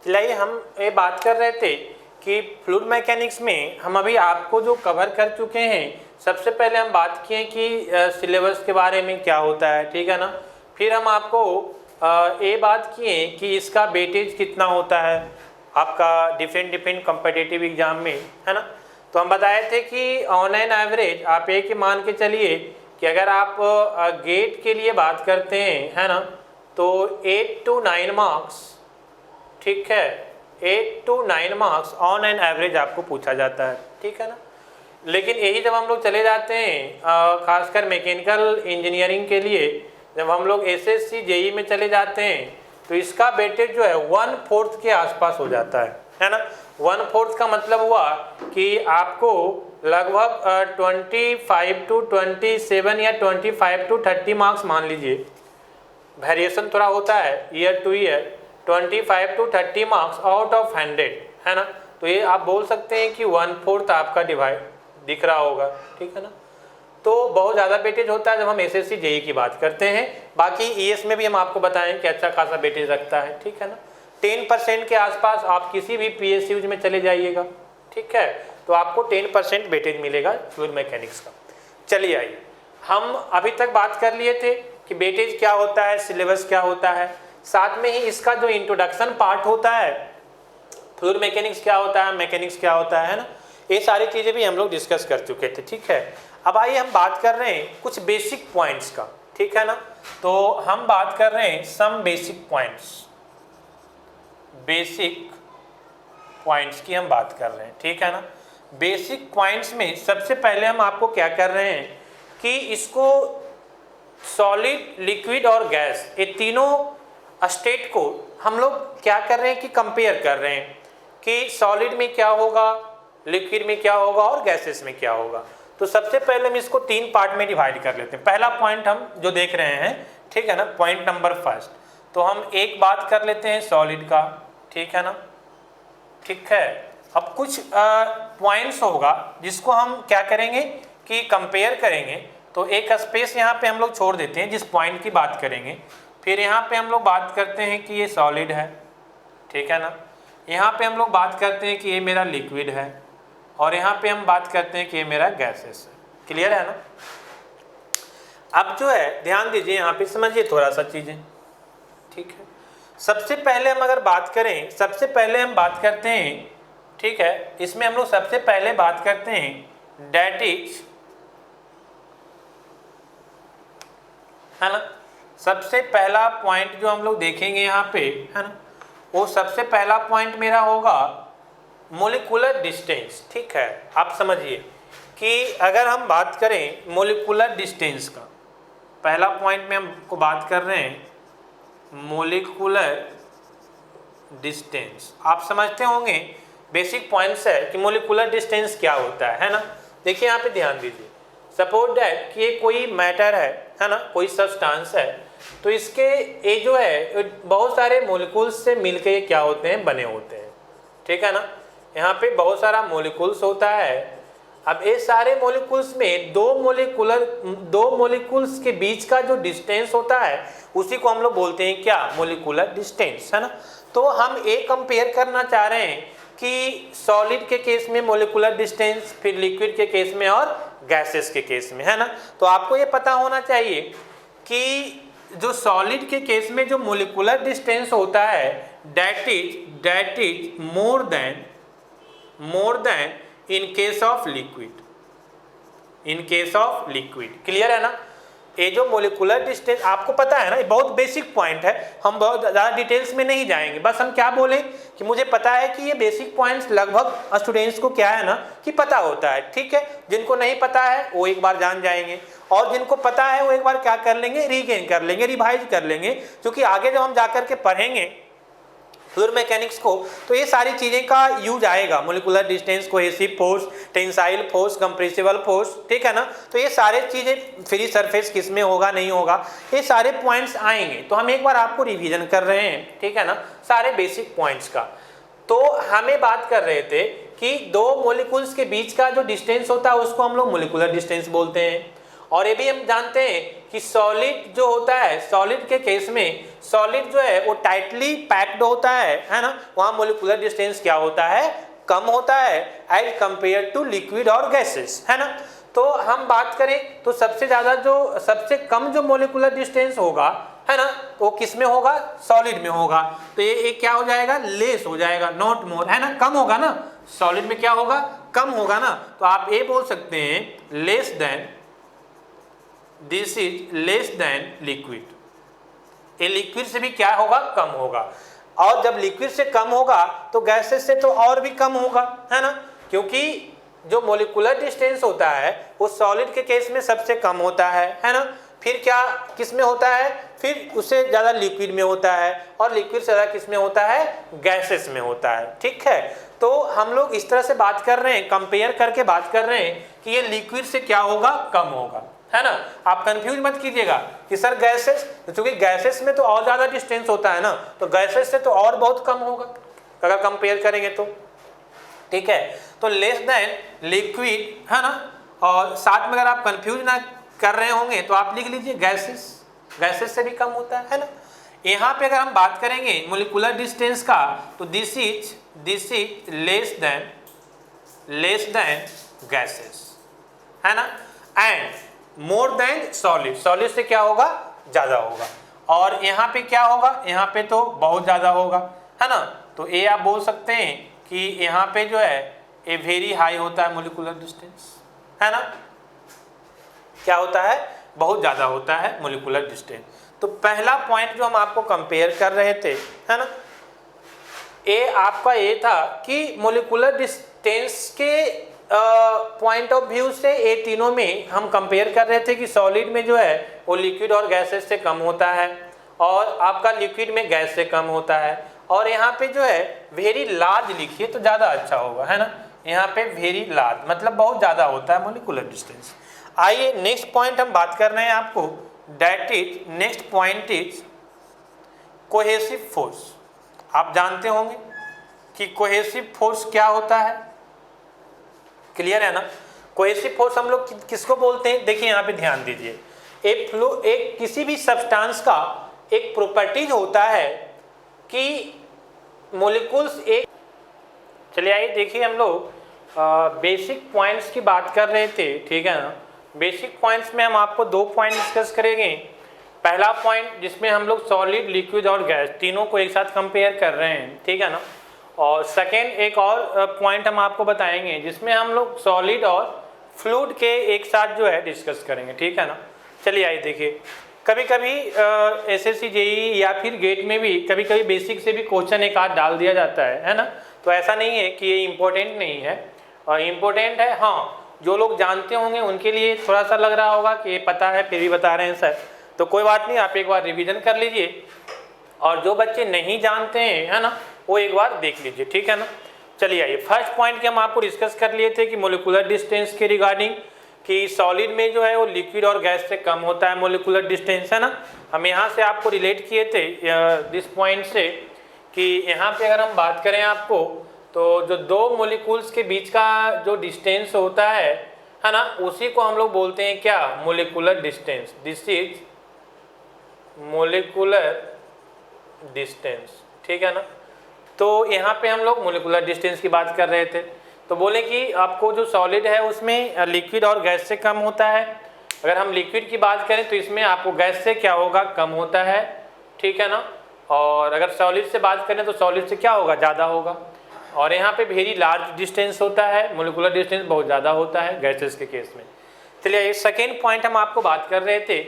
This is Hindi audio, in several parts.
चलिए हम ये बात कर रहे थे कि फ्लूइड मैकेनिक्स में हम अभी आपको जो कवर कर चुके हैं, सबसे पहले हम बात किए कि सिलेबस के बारे में क्या होता है, ठीक है ना। फिर हम आपको ये बात किए कि इसका वेटेज कितना होता है आपका डिफरेंट कॉम्पिटिटिव एग्जाम में, है ना। तो हम बताए थे कि ऑन एन एवरेज आप एक ही मान के चलिए कि अगर आप गेट के लिए बात करते हैं, है ना, तो 8 to 9 मार्क्स, ठीक है, 8 to 9 marks on an average आपको पूछा जाता है, ठीक है ना। लेकिन यही जब हम लोग चले जाते हैं खासकर मैकेनिकल इंजीनियरिंग के लिए, जब हम लोग एसएससी जेई में चले जाते हैं तो इसका वेटेज जो है 1/4 के आसपास हो जाता है ना। 1/4 का मतलब हुआ कि आपको लगभग 25 to 27 या 25 to 30 मार्क्स मान लीजिए, वेरिएशन थोड़ा होता है year two year, 25 to 30 marks out of 100, है ना। तो ये आप बोल सकते हैं कि 1/4 आपका डिवाइड दिख रहा होगा, ठीक है ना। तो बहुत ज़्यादा वेटेज होता है जब हम एसएससी जेई की बात करते हैं। बाकी ईएस में भी हम आपको बताएं कि अच्छा खासा वेटेज रखता है, ठीक है ना। 10% के आसपास आप किसी भी पीएसयूज में चले जाइएगा, ठीक है, तो आपको 10% वेटेज मिलेगा फ्लूइड मैकेनिक्स का। चलिए आइए, हम अभी तक बात कर लिए थे कि वेटेज क्या होता है, सिलेबस क्या होता है, साथ में ही इसका जो इंट्रोडक्शन पार्ट होता है, फ्लूइड मैकेनिक्स क्या होता है, मैकेनिक्स क्या होता है ना, ये सारी चीज़ें भी हम लोग डिस्कस कर चुके थे, ठीक है। अब आइए हम बात कर रहे हैं कुछ बेसिक पॉइंट्स का, ठीक है ना। तो हम बात कर रहे हैं सम बेसिक पॉइंट्स की हम बात कर रहे हैं, ठीक है ना। बेसिक पॉइंट्स में सबसे पहले हम आपको क्या कर रहे हैं कि इसको सॉलिड, लिक्विड और गैस, ये तीनों स्टेट को हम लोग क्या कर रहे हैं कि कंपेयर कर रहे हैं कि सॉलिड में क्या होगा, लिक्विड में क्या होगा और गैसेस में क्या होगा। तो सबसे पहले हम इसको 3 पार्ट में डिवाइड कर लेते हैं। पहला पॉइंट हम जो देख रहे हैं, ठीक है ना, पॉइंट नंबर फर्स्ट, तो हम एक बात कर लेते हैं सॉलिड का, ठीक है ना, ठीक है। अब कुछ पॉइंट्स होगा जिसको हम क्या करेंगे कि कंपेयर करेंगे, तो एक स्पेस यहाँ पे हम लोग छोड़ देते हैं जिस पॉइंट की बात करेंगे। फिर यहाँ पे हम लोग बात करते हैं कि ये सॉलिड है, ठीक है ना। यहाँ पे हम लोग बात करते हैं कि ये मेरा लिक्विड है, और यहाँ पे हम बात करते हैं कि ये मेरा गैसेस है। क्लियर है ना। अब जो है ध्यान दीजिए, यहाँ पे समझिए थोड़ा सा चीज़ें, ठीक है। सबसे पहले हम अगर बात करें, सबसे पहले हम बात करते हैं, ठीक है, इसमें हम लोग सबसे पहले बात करते हैं डेट इज, है ना। सबसे पहला पॉइंट जो हम लोग देखेंगे यहाँ पे, है ना, वो सबसे पहला पॉइंट मेरा होगा मोलिकुलर डिस्टेंस, ठीक है। आप समझिए कि अगर हम बात करें मोलिकुलर डिस्टेंस का, पहला पॉइंट में हमको बात कर रहे हैं मोलिकुलर डिस्टेंस। आप समझते होंगे बेसिक पॉइंट्स है कि मोलिकुलर डिस्टेंस क्या होता है ना। देखिए यहाँ पे ध्यान दीजिए, सपोज दैट कि ये कोई मैटर है ना, कोई सब्सटेंस है, तो इसके ये जो है बहुत सारे मोलिकुल्स से मिलके क्या होते हैं, बने होते हैं, ठीक है ना। यहाँ पे बहुत सारा मोलिकुल्स होता है। अब ये सारे मोलिकुल्स में दो मोलिकुल्स के बीच का जो डिस्टेंस होता है उसी को हम लोग बोलते हैं क्या, मोलिकुलर डिस्टेंस, है ना। तो हम एक कंपेयर करना चाह रहे हैं कि सॉलिड के केस में मोलिकुलर डिस्टेंस, फिर लिक्विड के केस में और गैसेस के केस में, है ना। तो आपको ये पता होना चाहिए कि जो सॉलिड के केस में जो मोलिकुलर डिस्टेंस होता है that is more then in case of liquid. Clear है ना। ये जो मोलिकुलर डिस्टेंस आपको पता है ना, ये बहुत बेसिक पॉइंट है, हम बहुत ज़्यादा डिटेल्स में नहीं जाएंगे। बस हम क्या बोलें कि मुझे पता है कि ये बेसिक पॉइंट्स लगभग स्टूडेंट्स को क्या है ना कि पता होता है, ठीक है। जिनको नहीं पता है वो एक बार जान जाएंगे, और जिनको पता है वो एक बार क्या कर लेंगे, रीगेन कर लेंगे, रिवाइज कर लेंगे, क्योंकि आगे जब हम जाकर के पढ़ेंगे फ्लूइड मैकेनिक्स को तो ये सारी चीज़ें का यूज आएगा। Molecular distance, cohesive force, tensile force, compressible force, ठीक है ना। तो ये सारे चीज़ें, फ्री सरफेस किस में होगा नहीं होगा, ये सारे पॉइंट्स आएंगे। तो हम एक बार आपको रिवीजन कर रहे हैं, ठीक है ना, सारे बेसिक पॉइंट्स का। तो हमें बात कर रहे थे कि दो मोलिकुल्स के बीच का जो डिस्टेंस होता है उसको हम लोग मोलिकुलर डिस्टेंस बोलते हैं। और ये भी हम जानते हैं कि सॉलिड जो होता है, सॉलिड के केस में सॉलिड जो है वो टाइटली पैक्ड होता है ना, वहाँ मोलिकुलर डिस्टेंस क्या होता है, कम होता है एज कंपेयर टू लिक्विड और गैसेस, है ना। तो हम बात करें तो सबसे ज़्यादा जो सबसे कम जो मोलिकुलर डिस्टेंस होगा, है ना, वो किस में होगा, सॉलिड में होगा। तो ये क्या हो जाएगा, लेस हो जाएगा, नॉट मोर, है ना, कम होगा ना, सॉलिड में क्या होगा, कम होगा ना। तो आप ये बोल सकते हैं less than, this is less than liquid. ये लिक्विड से भी क्या होगा, कम होगा। और जब लिक्विड से कम होगा तो गैसेस से तो और भी कम होगा, है ना, क्योंकि जो मोलिकुलर डिस्टेंस होता है वो सॉलिड के केस में सबसे कम होता है ना। फिर क्या किस में होता है, फिर उससे ज़्यादा लिक्विड में होता है, और लिक्विड से ज़्यादा किस में होता है, गैसेस में होता है। ठीक है, तो हम लोग इस तरह से बात कर रहे हैं, कंपेयर करके बात कर रहे हैं कि ये लिक्विड से क्या होगा, कम होगा, है ना। आप कंफ्यूज मत कीजिएगा कि सर गैसेस, क्योंकि गैसेस में तो और ज़्यादा डिस्टेंस होता है ना, तो गैसेस से तो और बहुत कम होगा अगर कंपेयर करेंगे तो। ठीक है, तो लेस देन लिक्विड, है ना, और साथ में अगर आप कंफ्यूज ना कर रहे होंगे तो आप लिख लीजिए गैसेस, गैसेस से भी कम होता है ना। यहाँ पे अगर हम बात करेंगे मोलिकुलर डिस्टेंस का तो this is less than gases, है ना, and more than solid, solid से क्या होगा, ज़्यादा होगा। और यहाँ पे क्या होगा, यहाँ पे तो बहुत ज़्यादा होगा, है ना। तो ये आप बोल सकते हैं कि यहाँ पे जो है ये वेरी हाई होता है मोलिकुलर डिस्टेंस, है ना, क्या होता है, बहुत ज़्यादा होता है मोलिकुलर डिस्टेंस। तो पहला पॉइंट जो हम आपको कंपेयर कर रहे थे, है ना, ये आपका ये था कि मोलिकुलर डिस्टेंस के पॉइंट ऑफ व्यू से ये तीनों में हम कंपेयर कर रहे थे कि सॉलिड में जो है वो लिक्विड और गैसेस से कम होता है, और आपका लिक्विड में गैस से कम होता है। और यहाँ पे जो है वेरी लार्ज लिखिए तो ज़्यादा अच्छा होगा, है ना, यहाँ पे वेरी लार्ज मतलब बहुत ज़्यादा होता है मोलिकुलर डिस्टेंस। आइए नेक्स्ट पॉइंट हम बात कर रहे हैं आपको, that is next point is cohesive force. आप जानते होंगे कि कोहेसिव फोर्स क्या होता है, क्लियर है ना। कोहेसिव फोर्स हम लोग किसको बोलते हैं, देखिए यहाँ पे ध्यान दीजिए, एक किसी भी सब्सटेंस का एक प्रॉपर्टीज होता है कि मोलिकुल्स एक, चलिए आइए देखिए हम लोग बेसिक पॉइंट्स की बात कर रहे थे, ठीक है ना। बेसिक पॉइंट्स में हम आपको दो पॉइंट डिस्कस करेंगे। पहला पॉइंट जिसमें हम लोग सॉलिड, लिक्विड और गैस तीनों को एक साथ कंपेयर कर रहे हैं, ठीक है ना। और सेकेंड एक और पॉइंट हम आपको बताएंगे जिसमें हम लोग सॉलिड और फ्लूइड के एक साथ जो है डिस्कस करेंगे, ठीक है ना। चलिए आइए देखिए, कभी कभी एसएससी जेईई या फिर गेट में भी कभी कभी बेसिक से भी क्वेश्चन एक आध डाल दिया जाता है ना। तो ऐसा नहीं है कि ये इम्पोर्टेंट नहीं है, और इम्पोर्टेंट है, हाँ, जो लोग जानते होंगे उनके लिए थोड़ा सा लग रहा होगा कि ये पता है फिर भी बता रहे हैं सर, तो कोई बात नहीं, आप एक बार रिवीजन कर लीजिए, और जो बच्चे नहीं जानते हैं, है ना, वो एक बार देख लीजिए, ठीक है ना। चलिए आइए, फर्स्ट पॉइंट के हम आपको डिस्कस कर लिए थे कि मोलिकुलर डिस्टेंस के रिगार्डिंग, कि सॉलिड में जो है वो लिक्विड और गैस से कम होता है मोलिकुलर डिस्टेंस, है ना। हम यहाँ से आपको रिलेट किए थे दिस पॉइंट से कि यहाँ पे अगर हम बात करें आपको, तो जो दो मोलिकुल्स के बीच का जो डिस्टेंस होता है ना, उसी को हम लोग बोलते हैं क्या, molecular distance. This is molecular distance, ठीक है ना। तो यहाँ पे हम लोग मोलिकुलर डिस्टेंस की बात कर रहे थे, तो बोले कि आपको जो सॉलिड है उसमें लिक्विड और गैस से कम होता है। अगर हम लिक्विड की बात करें तो इसमें आपको गैस से क्या होगा, कम होता है, ठीक है ना। और अगर सॉलिड से बात करें तो सॉलिड से क्या होगा, ज़्यादा होगा। और यहाँ पे वेरी लार्ज डिस्टेंस होता है, मोलिकुलर डिस्टेंस बहुत ज़्यादा होता है गैसेस के केस में। चलिए सेकेंड पॉइंट हम आपको बात कर रहे थे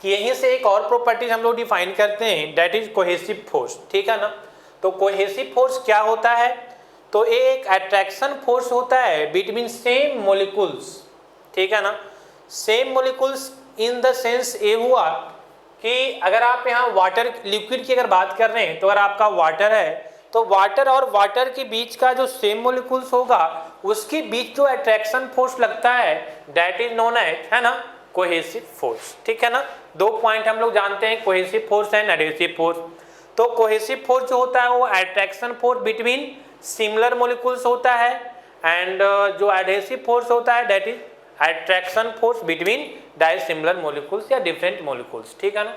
कि यहीं से एक और प्रॉपर्टीज हम लोग डिफाइन करते हैं, दैट इज कोहेसिव फोर्स, ठीक है ना। तो कोहेसिव फोर्स क्या होता है, तो ये एक अट्रैक्शन फोर्स होता है बिटवीन सेम मोलिकुल्स, ठीक है ना। Same molecules in the sense ये हुआ कि अगर आप यहाँ वाटर, लिक्विड की अगर बात कर रहे हैं, तो अगर आपका वाटर है तो वाटर और वाटर के बीच का जो सेम मोलिकुल्स होगा उसके बीच जो अट्रैक्शन फोर्स लगता है दैट इज नोन एज, है ना, कोहेसिव फोर्स, ठीक है ना। दो पॉइंट हम लोग जानते हैं, cohesive force and adhesive force. तो कोहेसिव फोर्स जो होता है वो attraction force between similar molecules होता है, एंड जो एडहेसिव फोर्स होता है that is attraction force between dissimilar molecules या डिफरेंट मॉलिक्यूल्स, ठीक है ना।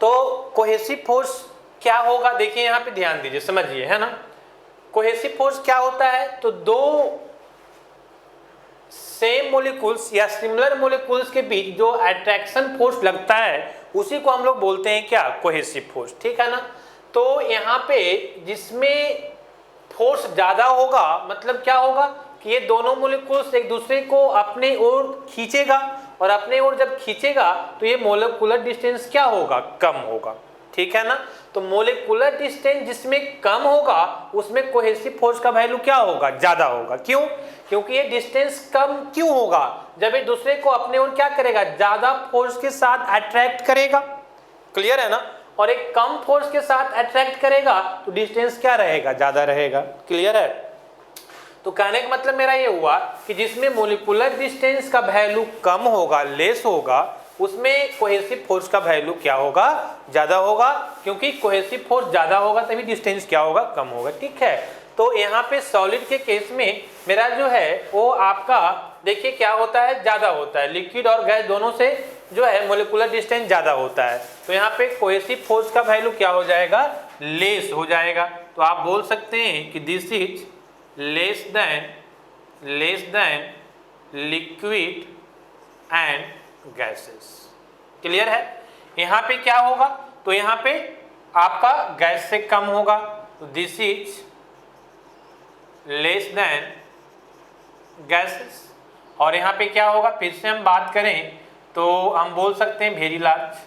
तो कोहेसिव फोर्स क्या होगा, देखिए यहाँ पे ध्यान दीजिए, समझिए, है ना। कोहेसिव फोर्स क्या होता है, तो दो सेम मॉलिक्यूल्स या सिमिलर मॉलिक्यूल्स के बीच जो अट्रैक्शन फोर्स लगता है उसी को हम लोग बोलते हैं क्या, कोहेसिव फोर्स, ठीक है ना। तो यहाँ पे जिसमें फोर्स ज्यादा होगा मतलब क्या होगा कि ये दोनों मॉलिक्यूल्स एक दूसरे को अपने ओर खींचेगा, और अपने ओर जब खींचेगा तो ये मोलिकुलर डिस्टेंस क्या होगा, कम होगा, ठीक है ना। तो मोलिकुलर डिस्टेंस जिसमें कम होगा उसमें कोहेसिव फोर्स का वैल्यू क्या होगा, ज्यादा होगा। क्यों, क्योंकि ये डिस्टेंस कम क्यों होगा, जब ये दूसरे को अपने ओर क्या करेगा, ज्यादा फोर्स के साथ अट्रैक्ट करेगा, क्लियर है ना। और एक कम फोर्स के साथ अट्रैक्ट करेगा तो डिस्टेंस क्या रहेगा, ज्यादा रहेगा, क्लियर है। तो कहने का मतलब मेरा ये हुआ कि जिसमें मोलिकुलर डिस्टेंस का वैल्यू कम होगा, लेस होगा, उसमें कोहेसिव फोर्स का वैल्यू क्या होगा, ज्यादा होगा, क्योंकि कोहेसिव फोर्स ज्यादा होगा तभी डिस्टेंस क्या होगा, कम होगा, ठीक है। तो यहाँ पे सॉलिड के केस में मेरा जो है वो आपका देखिए क्या होता है, ज्यादा होता है, लिक्विड और गैस दोनों से जो है मोलिकुलर डिस्टेंस ज्यादा होता है, तो यहाँ पे कोहेसिव फोर्स का वैल्यू क्या हो जाएगा, लेस हो जाएगा। तो आप बोल सकते हैं कि this is less than liquid and gases, clear है। यहाँ पे क्या होगा, तो यहाँ पे आपका गैस से कम होगा, तो this is less than gases. और यहाँ पे क्या होगा, फिर से हम बात करें तो हम बोल सकते हैं वेरी लार्ज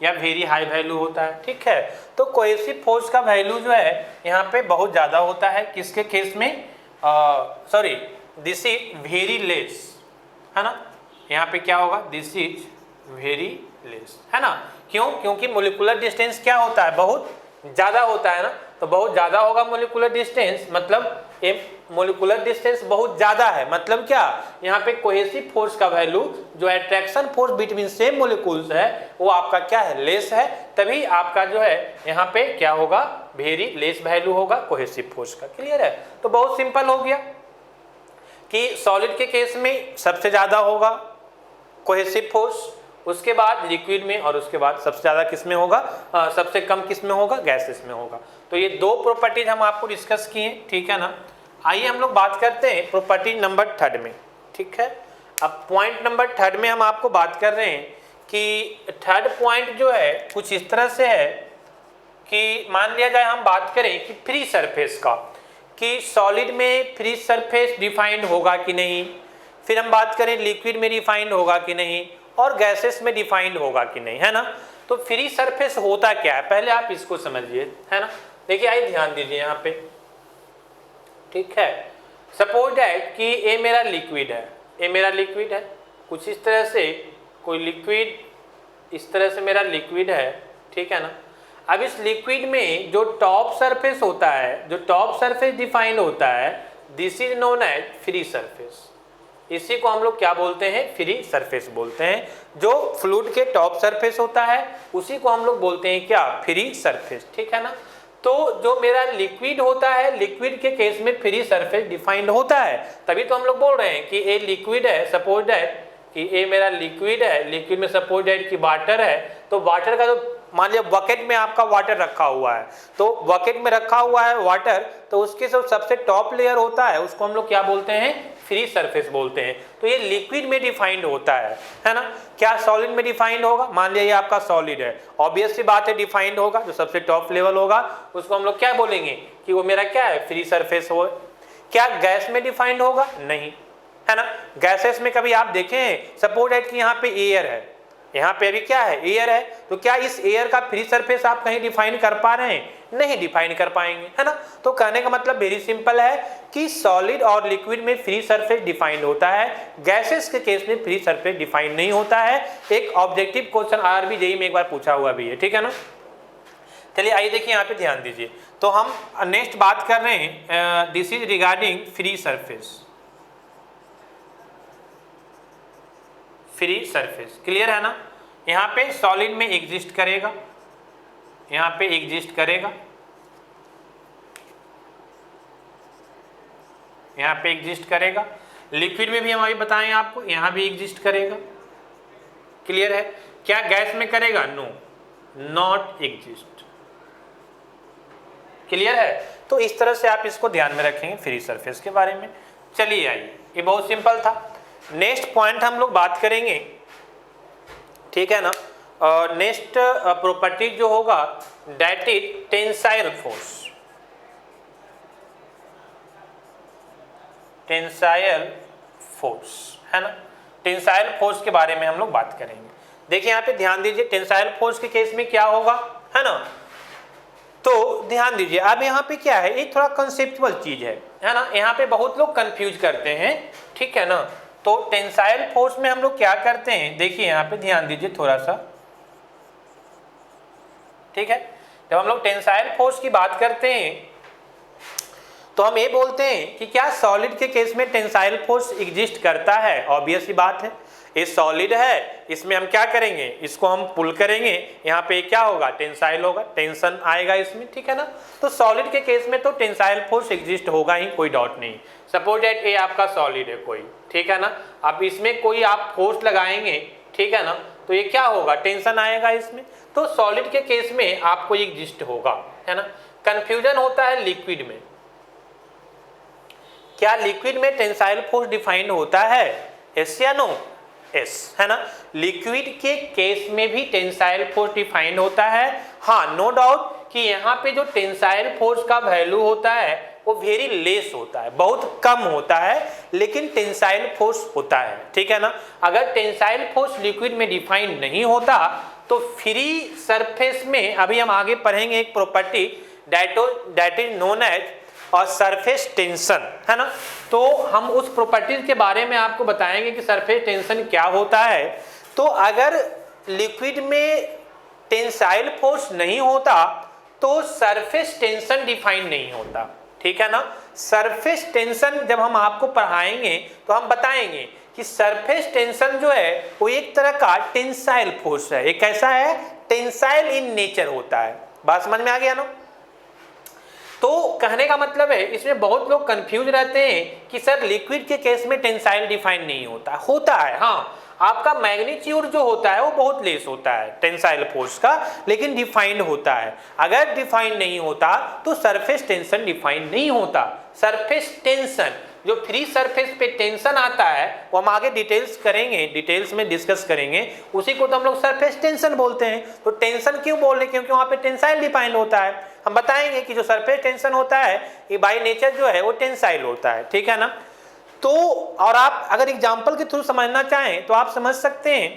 या वेरी हाई वैल्यू होता है, ठीक है। तो कोहेसिव फोर्स का वैल्यू जो है यहाँ पे बहुत ज़्यादा होता है, किसके केस में, sorry this is very less, है ना। यहाँ पे क्या होगा, दिस इज वेरी लेस, है ना। क्यों, क्योंकि मोलिकुलर डिस्टेंस क्या होता है, बहुत ज़्यादा होता है ना। तो बहुत ज़्यादा होगा मोलिकुलर डिस्टेंस, मतलब ये मोलिकुलर डिस्टेंस बहुत ज़्यादा है, मतलब क्या, यहाँ पे कोहेसिव फोर्स का वैल्यू जो attraction force between same molecules है वो आपका क्या है, लेस है, तभी आपका जो है यहाँ पे क्या होगा, वेरी लेस वैल्यू होगा कोहेसिव फोर्स का, क्लियर है। तो बहुत सिंपल हो गया कि सॉलिड के केस में सबसे ज़्यादा होगा कोहेसिव फोर्स, उसके बाद लिक्विड में, और उसके बाद सबसे ज़्यादा किस में होगा, सबसे कम किस में होगा, गैसेस में होगा। तो ये दो प्रॉपर्टीज हम आपको डिस्कस किए, ठीक है ना। आइए हम लोग बात करते हैं प्रॉपर्टी नंबर 3 में, ठीक है। अब पॉइंट नंबर 3 में हम आपको बात कर रहे हैं कि थर्ड पॉइंट जो है कुछ इस तरह से है कि मान लिया जाए हम बात करें कि फ्री सरफेस का, कि सॉलिड में फ्री सरफेस डिफाइंड होगा कि नहीं, फिर हम बात करें लिक्विड में डिफाइंड होगा कि नहीं, और गैसेस में डिफाइंड होगा कि नहीं, है ना। तो फ्री सरफेस होता क्या है, पहले आप इसको समझिए, है ना। देखिए आइए ध्यान दीजिए यहाँ पे, ठीक है। सपोज दैट कि ये मेरा लिक्विड है, ये मेरा लिक्विड है, कुछ इस तरह से कोई लिक्विड, इस तरह से मेरा लिक्विड है, ठीक है ना। अब इस लिक्विड में जो टॉप सरफेस होता है, जो टॉप सरफेस डिफाइंड होता है, this is known as free surface. इसी को हम लोग क्या बोलते हैं, फ्री सरफेस बोलते हैं। जो फ्लूइड के टॉप सरफेस होता है उसी को हम लोग बोलते हैं क्या, फ्री सरफेस, ठीक है ना। तो जो मेरा लिक्विड होता है, लिक्विड के केस में फ्री सरफेस डिफाइंड होता है, तभी तो हम लोग बोल रहे हैं कि ये लिक्विड है, सपोज दैट कि ये मेरा लिक्विड है, लिक्विड में सपोज दैट कि वाटर है, तो वाटर का जो मान लिया बकेट में आपका वाटर रखा हुआ है, तो बकेट में रखा हुआ है वाटर, तो उसके जो सबसे टॉप लेयर होता है उसको हम लोग क्या बोलते हैं, फ्री सरफेस बोलते हैं। तो ये लिक्विड में डिफाइंड होता है ना। क्या सॉलिड में डिफाइंड होगा, मान लिया ये आपका सॉलिड है, ऑब्वियस सी बात है डिफाइंड होगा, जो सबसे टॉप लेवल होगा उसको हम लोग क्या बोलेंगे कि वो मेरा क्या है, फ्री सरफेस हो। क्या गैस में डिफाइंड होगा, नहीं, है ना। गैसेस में कभी आप देखें, सपोज दैट कि यहाँ पे एयर है, यहाँ पे भी क्या है, एयर है, तो क्या इस एयर का फ्री सरफेस आप कहीं डिफाइन कर पा रहे हैं, नहीं डिफाइन कर पाएंगे, है ना। तो कहने का मतलब वेरी सिंपल है कि सॉलिड और लिक्विड में फ्री सरफेस डिफाइंड होता है, गैसेस के केस में फ्री सरफेस डिफाइंड नहीं होता है। एक ऑब्जेक्टिव क्वेश्चन आरबी जेईई में एक बार पूछा हुआ भी है, ठीक है ना। चलिए आइए देखिए यहाँ पे ध्यान दीजिए। तो हम नेक्स्ट बात कर रहे हैं, this is regarding free surface, free surface, clear है ना। यहाँ पे सॉलिड में एग्जिस्ट करेगा, यहाँ पे एग्जिस्ट करेगा, यहाँ पे एग्जिस्ट करेगा। लिक्विड में भी हम अभी बताएं आपको, यहाँ भी एग्जिस्ट करेगा। क्लियर है? क्या गैस में करेगा? No, not exist. क्लियर है? तो इस तरह से आप इसको ध्यान में रखेंगे फ्री सरफेस के बारे में। चलिए आइए, ये बहुत सिंपल था। नेक्स्ट पॉइंट हम लोग बात करेंगे, ठीक है ना। नेक्स्ट प्रॉपर्टी जो होगा that is tensile force. Tensile force है ना, टेंसाइल फोर्स के बारे में हम लोग बात करेंगे। देखिए यहाँ पे ध्यान दीजिए, टेंसाइल फोर्स के केस में क्या होगा, है ना। तो ध्यान दीजिए, अब यहाँ पे क्या है, ये थोड़ा कंसेप्चुअल चीज है ना। यहाँ पे बहुत लोग कंफ्यूज करते हैं, ठीक है ना। तो टेंसाइल फोर्स में हम लोग क्या करते हैं, देखिए यहाँ पे ध्यान दीजिए थोड़ा सा, ठीक है। जब हम लोग टेंसाइल फोर्स की बात करते हैं तो हम ये बोलते हैं कि क्या सॉलिड के केस में टेंसाइल फोर्स एग्जिस्ट करता है। ऑब्वियस ही बात है, ये सॉलिड है, इसमें हम क्या करेंगे, इसको हम पुल करेंगे, यहाँ पे क्या होगा, टेंसाइल होगा, टेंशन आएगा इसमें, ठीक है ना। तो सॉलिड के केस में तो टेंसाइल फोर्स एग्जिस्ट होगा ही, कोई डाउट नहीं। सपोज दैट ये आपका सॉलिड है कोई, ठीक है ना। अब इसमें कोई आप फोर्स लगाएंगे, ठीक है ना, तो ये क्या होगा, टेंशन आएगा इसमें। तो सॉलिड के केस में आपको एग्जिस्ट होगा, है ना। कंफ्यूजन होता है लिक्विड में। क्या लिक्विड में टेंसाइल फोर्स डिफाइंड होता है, यस या नो? यस, है ना। लिक्विड के केस में भी टेंसाइल फोर्स डिफाइंड होता है। हाँ, नो डाउट कि यहाँ पे जो टेंसाइल फोर्स का वैल्यू होता है वो वेरी लेस होता है, बहुत कम होता है, लेकिन टेंसाइल फोर्स होता है, ठीक है ना। अगर टेंसाइल फोर्स लिक्विड में डिफाइंड नहीं होता तो फ्री सरफेस में, अभी हम आगे पढ़ेंगे एक property that is known as और सरफेस टेंशन, है ना। तो हम उस प्रॉपर्टीज के बारे में आपको बताएंगे कि सरफेस टेंशन क्या होता है। तो अगर लिक्विड में टेंसाइल फोर्स नहीं होता तो सरफेस टेंशन डिफाइन नहीं होता, ठीक है ना। सरफेस टेंशन जब हम आपको पढ़ाएंगे तो हम बताएंगे कि सरफेस टेंशन जो है वो एक तरह का टेंसाइल फोर्स है। एक कैसा है, टेंसाइल इन नेचर होता है। बात समझ में आ गया ना। तो कहने का मतलब है, इसमें बहुत लोग कंफ्यूज रहते हैं कि सर लिक्विड के केस में टेंसाइल डिफाइन नहीं होता। होता है, हाँ, आपका मैग्नीट्यूड जो होता है वो बहुत लेस होता है टेंसाइल फोर्स का, लेकिन डिफाइंड होता है। अगर डिफाइंड नहीं होता तो सरफेस टेंशन डिफाइंड नहीं होता। सरफेस टेंशन, जो फ्री सरफेस पे टेंशन आता है वो हम आगे डिटेल्स करेंगे, डिटेल्स में डिस्कस करेंगे, उसी को तो हम लोग सरफेस टेंशन बोलते हैं। तो टेंशन क्यों बोल रहे हैं, क्योंकि वहाँ पे टेंसाइल डिफाइंड होता है। हम बताएंगे कि जो सरफेस टेंशन होता है ये बाय नेचर जो है वो टेंसाइल होता है, ठीक है ना। तो और आप अगर एग्जांपल के थ्रू समझना चाहें तो आप समझ सकते हैं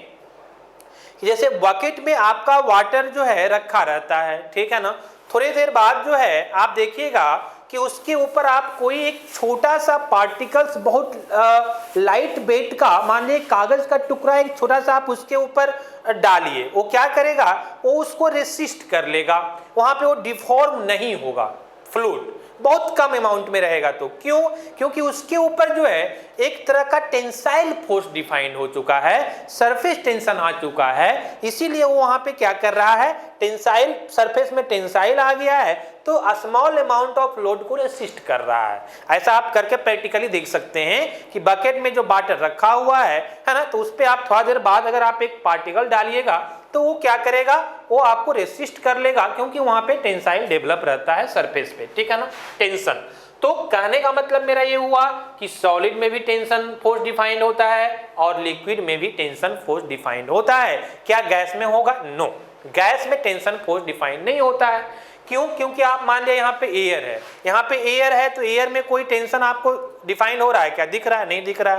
कि जैसे बकेट में आपका वाटर जो है रखा रहता है, ठीक है ना। थोड़ी देर बाद जो है आप देखिएगा कि उसके ऊपर आप कोई एक छोटा सा पार्टिकल्स, बहुत लाइट वेट का, मान लीजिए कागज का टुकड़ा एक छोटा सा आप उसके ऊपर डालिए, वो क्या करेगा, वो उसको रेसिस्ट कर लेगा, वहां पे वो डिफॉर्म नहीं होगा, फ्लूइड बहुत कम अमाउंट में रहेगा। तो क्यों, क्योंकि उसके ऊपर जो है एक तरह का टेंसाइल फोर्स डिफाइंड हो चुका है, सरफेस टेंशन आ चुका है, इसीलिए वो वहां पे क्या कर रहा है, टेंसाइल, सरफेस में टेंसाइल आ गया है तो स्मॉल अमाउंट ऑफ लोड को रेसिस्ट कर रहा है। ऐसा आप करके प्रैक्टिकली देख सकते हैं कि बकेट में जो वाटर रखा हुआ है ना, तो उस पर आप थोड़ा देर बाद अगर आप एक पार्टिकल डालिएगा तो वो क्या करेगा, वो आपको रेसिस्ट कर लेगा, क्योंकि वहां पे टेंसाइल डेवलप रहता है सरफेस पे, ठीक है ना, टेंशन। तो कहने का मतलब मेरा ये हुआ कि सॉलिड में भी टेंशन फोर्स डिफाइंड होता है और लिक्विड में भी टेंशन फोर्स डिफाइंड होता है। क्या गैस में होगा? नो, गैस में टेंशन फोर्स डिफाइंड नहीं होता है। क्यों? क्योंकि आप मान लिया यहाँ पे एयर है, यहाँ पे एयर है तो एयर में कोई टेंशन आपको डिफाइन हो रहा है क्या, दिख रहा है? नहीं दिख रहा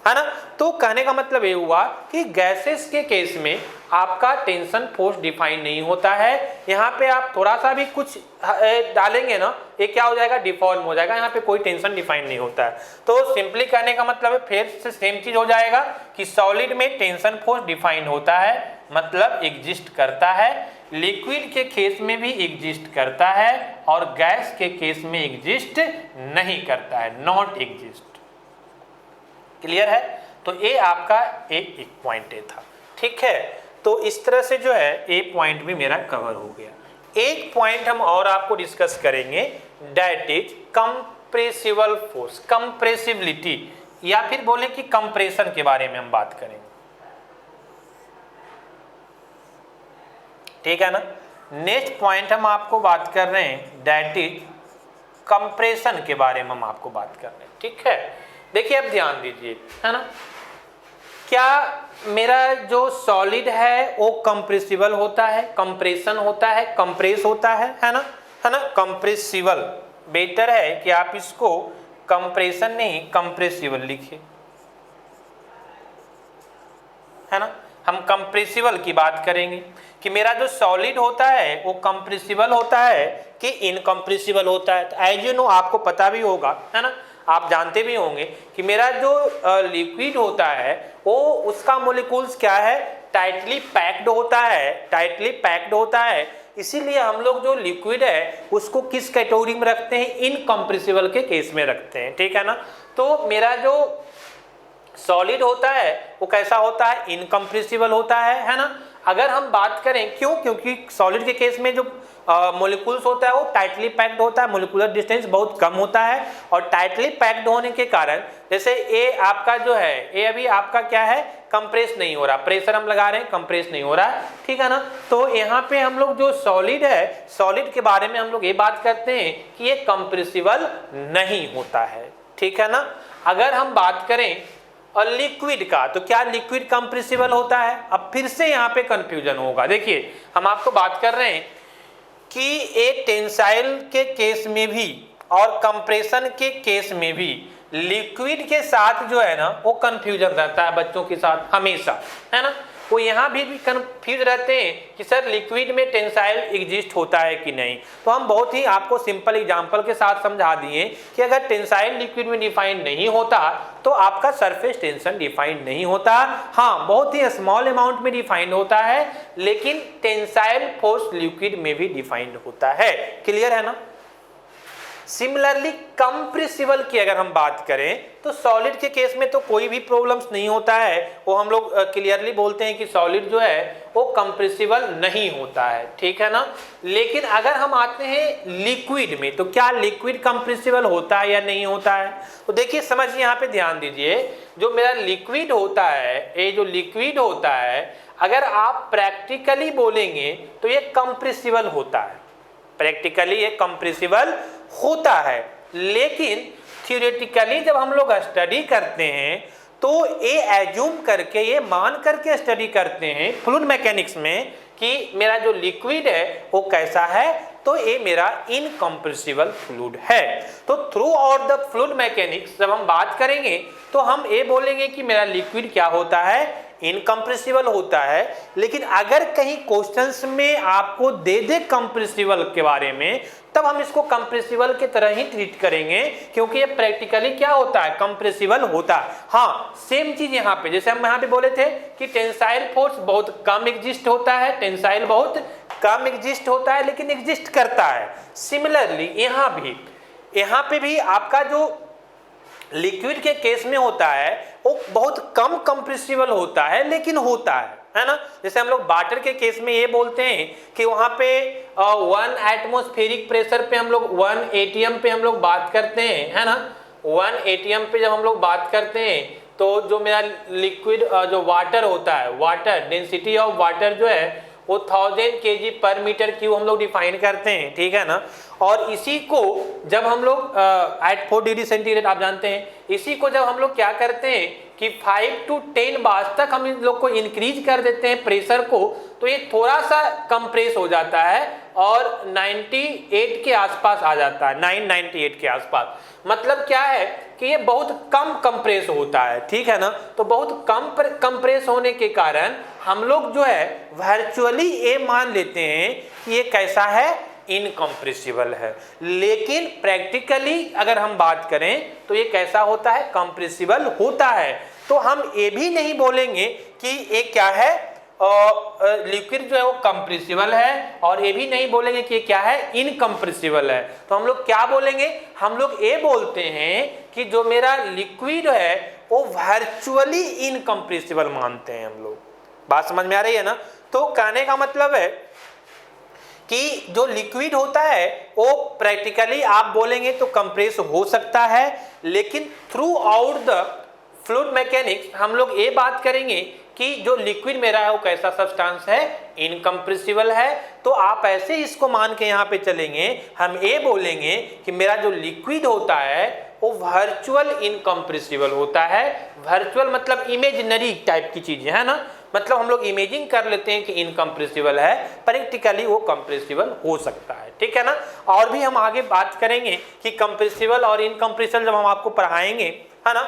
है ना। तो कहने का मतलब ये हुआ कि गैसेस के केस में आपका टेंशन फोर्स डिफाइन नहीं होता है। यहाँ पे आप थोड़ा सा भी कुछ डालेंगे ना, ये क्या हो जाएगा, डिफॉर्म हो जाएगा, यहाँ पे कोई टेंशन डिफाइन नहीं होता है। तो सिंपली कहने का मतलब है फिर से सेम चीज हो जाएगा कि सॉलिड में टेंशन फोर्स डिफाइन होता है, मतलब एग्जिस्ट करता है, लिक्विड के केस में भी एग्जिस्ट करता है और गैस के केस में एग्जिस्ट नहीं करता है, नॉट एग्जिस्ट। क्लियर है? तो ये आपका एक पॉइंट था, ठीक है। तो इस तरह से जो है ए पॉइंट भी मेरा कवर हो गया। एक पॉइंट हम और आपको डिस्कस करेंगे, that is compressible force, compressibility, या फिर बोले कि कंप्रेशन के बारे में हम बात करेंगे, ठीक है ना। नेक्स्ट पॉइंट हम आपको बात कर रहे हैं दैट इज कंप्रेशन के बारे में हम आपको बात कर रहे हैं, ठीक है। देखिए अब ध्यान दीजिए, है ना, क्या मेरा जो सॉलिड है वो कंप्रेसिबल होता है, कंप्रेशन होता है, कंप्रेस होता है ना, कंप्रेसिबल। बेटर है कि आप इसको कंप्रेशन नहीं कंप्रेसिबल लिखिए, है ना। हम कंप्रेसिबल की बात करेंगे कि मेरा जो सॉलिड होता है वो कंप्रेसिबल होता है कि इनकम्प्रेसिबल होता है। तो एज यू नो, आपको पता भी होगा, है ना, आप जानते भी होंगे कि मेरा जो लिक्विड होता है वो उसका मोलिक्यूल्स क्या है, टाइटली पैक्ड होता है, टाइटली पैक्ड होता है। इसीलिए हम लोग जो लिक्विड है उसको किस कैटेगरी में रखते हैं, इनकम्प्रेसिबल के केस में रखते हैं, ठीक है ना। तो मेरा जो सॉलिड होता है वो कैसा होता है, इनकम्प्रेसिबल होता है ना। अगर हम बात करें क्यों, क्योंकि सॉलिड के केस में जो मोलिक्यूल्स होता है वो टाइटली पैक्ड होता है, मोलिकुलर डिस्टेंस बहुत कम होता है, और टाइटली पैक्ड होने के कारण जैसे ए आपका जो है, ए अभी आपका क्या है, कंप्रेस नहीं हो रहा, प्रेशर हम लगा रहे हैं, कंप्रेस नहीं हो रहा, ठीक है ना। तो यहाँ पे हम लोग जो सॉलिड है, सॉलिड के बारे में हम लोग ये बात करते हैं कि ये कंप्रेसिबल नहीं होता है, ठीक है ना। अगर हम बात करें और लिक्विड का, तो क्या लिक्विड कंप्रेसिबल होता है। अब फिर से यहाँ पे कंफ्यूजन होगा। देखिए हम आपको बात कर रहे हैं कि एक टेंसाइल के केस में भी और कंप्रेशन के केस में भी लिक्विड के साथ जो है ना वो कंफ्यूजन रहता है बच्चों के साथ हमेशा, है ना। वो यहाँ भी कंफ्यूज रहते हैं कि सर लिक्विड में टेंसाइल एग्जिस्ट होता है कि नहीं। तो हम बहुत ही आपको सिंपल एग्जांपल के साथ समझा दिए कि अगर टेंसाइल लिक्विड में डिफाइन नहीं होता तो आपका सरफेस टेंशन डिफाइन नहीं होता। हाँ, बहुत ही स्मॉल अमाउंट में डिफाइंड होता है, लेकिन टेंसाइल फोर्स लिक्विड में भी डिफाइंड होता है। क्लियर है ना। सिमिलरली कंप्रेसिबल की अगर हम बात करें तो सॉलिड के केस में तो कोई भी प्रॉब्लम्स नहीं होता है, वो हम लोग क्लियरली बोलते हैं कि सॉलिड जो है वो कंप्रेसिबल नहीं होता है, ठीक है ना। लेकिन अगर हम आते हैं लिक्विड में, तो क्या लिक्विड कंप्रेसिबल होता है या नहीं होता है। तो देखिए समझिए, यहाँ पे ध्यान दीजिए, जो मेरा लिक्विड होता है, ये जो लिक्विड होता है अगर आप प्रैक्टिकली बोलेंगे तो ये कंप्रेसिबल होता है, प्रैक्टिकली ये कंप्रेसिबल होता है। लेकिन थ्योरेटिकली जब हम लोग स्टडी करते हैं तो ये एज्यूम करके, ये मान करके स्टडी करते हैं फ्लूइड मैकेनिक्स में कि मेरा जो लिक्विड है वो कैसा है, तो ये मेरा इनकम्प्रेसिबल फ्लूइड है। तो through out the fluid mechanics जब हम बात करेंगे तो हम ये बोलेंगे कि मेरा लिक्विड क्या होता है, इनकम्प्रेसिबल होता है। लेकिन अगर कहीं क्वेश्चंस में आपको दे दे कंप्रेसिबल के बारे में, तब हम इसको कंप्रेसिबल की तरह ही ट्रीट करेंगे, क्योंकि ये प्रैक्टिकली क्या होता है, कंप्रेसिबल होता है। हाँ, सेम चीज यहाँ पे, जैसे हम यहाँ पे बोले थे कि टेंसाइल फोर्स बहुत कम एग्जिस्ट होता है, टेंसाइल बहुत कम एग्जिस्ट होता है लेकिन एग्जिस्ट करता है। सिमिलरली यहाँ पे भी आपका जो लिक्विड के केस में होता है वो बहुत कम कंप्रेसिबल होता है लेकिन होता है ना। जैसे हम लोग वाटर के केस में ये बोलते हैं कि वहां पे 1 एटमॉस्फेरिक प्रेशर पे हम लोग 1 एटीएम पे हम लोग बात करते हैं, है ना। 1 एटीएम पे जब हम लोग बात करते हैं तो जो मेरा लिक्विड जो वाटर होता है, वाटर डेंसिटी ऑफ वाटर जो है वो 1000 kg पर मीटर क्यूब हम लोग डिफाइन करते हैं, ठीक है ना। और इसी को जब हम लोग एट 4 डिग्री सेंटीग्रेड आप जानते हैं, इसी को जब हम लोग क्या करते हैं कि 5 to 10 बार तक हम इन लोग को इंक्रीज कर देते हैं प्रेशर को, तो ये थोड़ा सा कंप्रेस हो जाता है और 98 के आसपास आ जाता है, 998 के आसपास। मतलब क्या है कि ये बहुत कम कंप्रेस होता है, ठीक है ना। तो बहुत कम कंप्रेस होने के कारण हम लोग जो है वर्चुअली ये मान लेते हैं कि ये कैसा है, इनकम्प्रेसिबल है। लेकिन प्रैक्टिकली अगर हम बात करें तो ये कैसा होता है, कंप्रेसिबल होता है। तो हम ये भी नहीं बोलेंगे कि ये क्या है, लिक्विड जो है वो कंप्रेसिबल है, और ये भी नहीं बोलेंगे कि क्या है, इनकम्प्रेसिबल है। तो हम लोग क्या बोलेंगे, हम लोग ये बोलते हैं कि जो मेरा लिक्विड है वो वर्चुअली इनकम्प्रेसिबल मानते हैं हम लोग। बात समझ में आ रही है ना। तो कहने का मतलब है कि जो लिक्विड होता है वो प्रैक्टिकली आप बोलेंगे तो कंप्रेस हो सकता है, लेकिन through out the fluid mechanics हम लोग ये बात करेंगे कि जो लिक्विड मेरा है वो कैसा सब्सटेंस है, इनकम्प्रेसिबल है। तो आप ऐसे इसको मान के यहाँ पे चलेंगे, हम ये बोलेंगे कि मेरा जो लिक्विड होता है वो वर्चुअल इनकम्प्रेसिबल होता है। वर्चुअल मतलब इमेजिनरी टाइप की चीजें है ना, मतलब हम लोग इमेजिंग कर लेते हैं कि इनकम्प्रेसिबल है, प्रैक्टिकली वो कंप्रेसिबल हो सकता है, ठीक है ना। और भी हम आगे बात करेंगे कि कंप्रेसिबल और इनकम्प्रेसिबल जब हम आपको पढ़ाएंगे है ना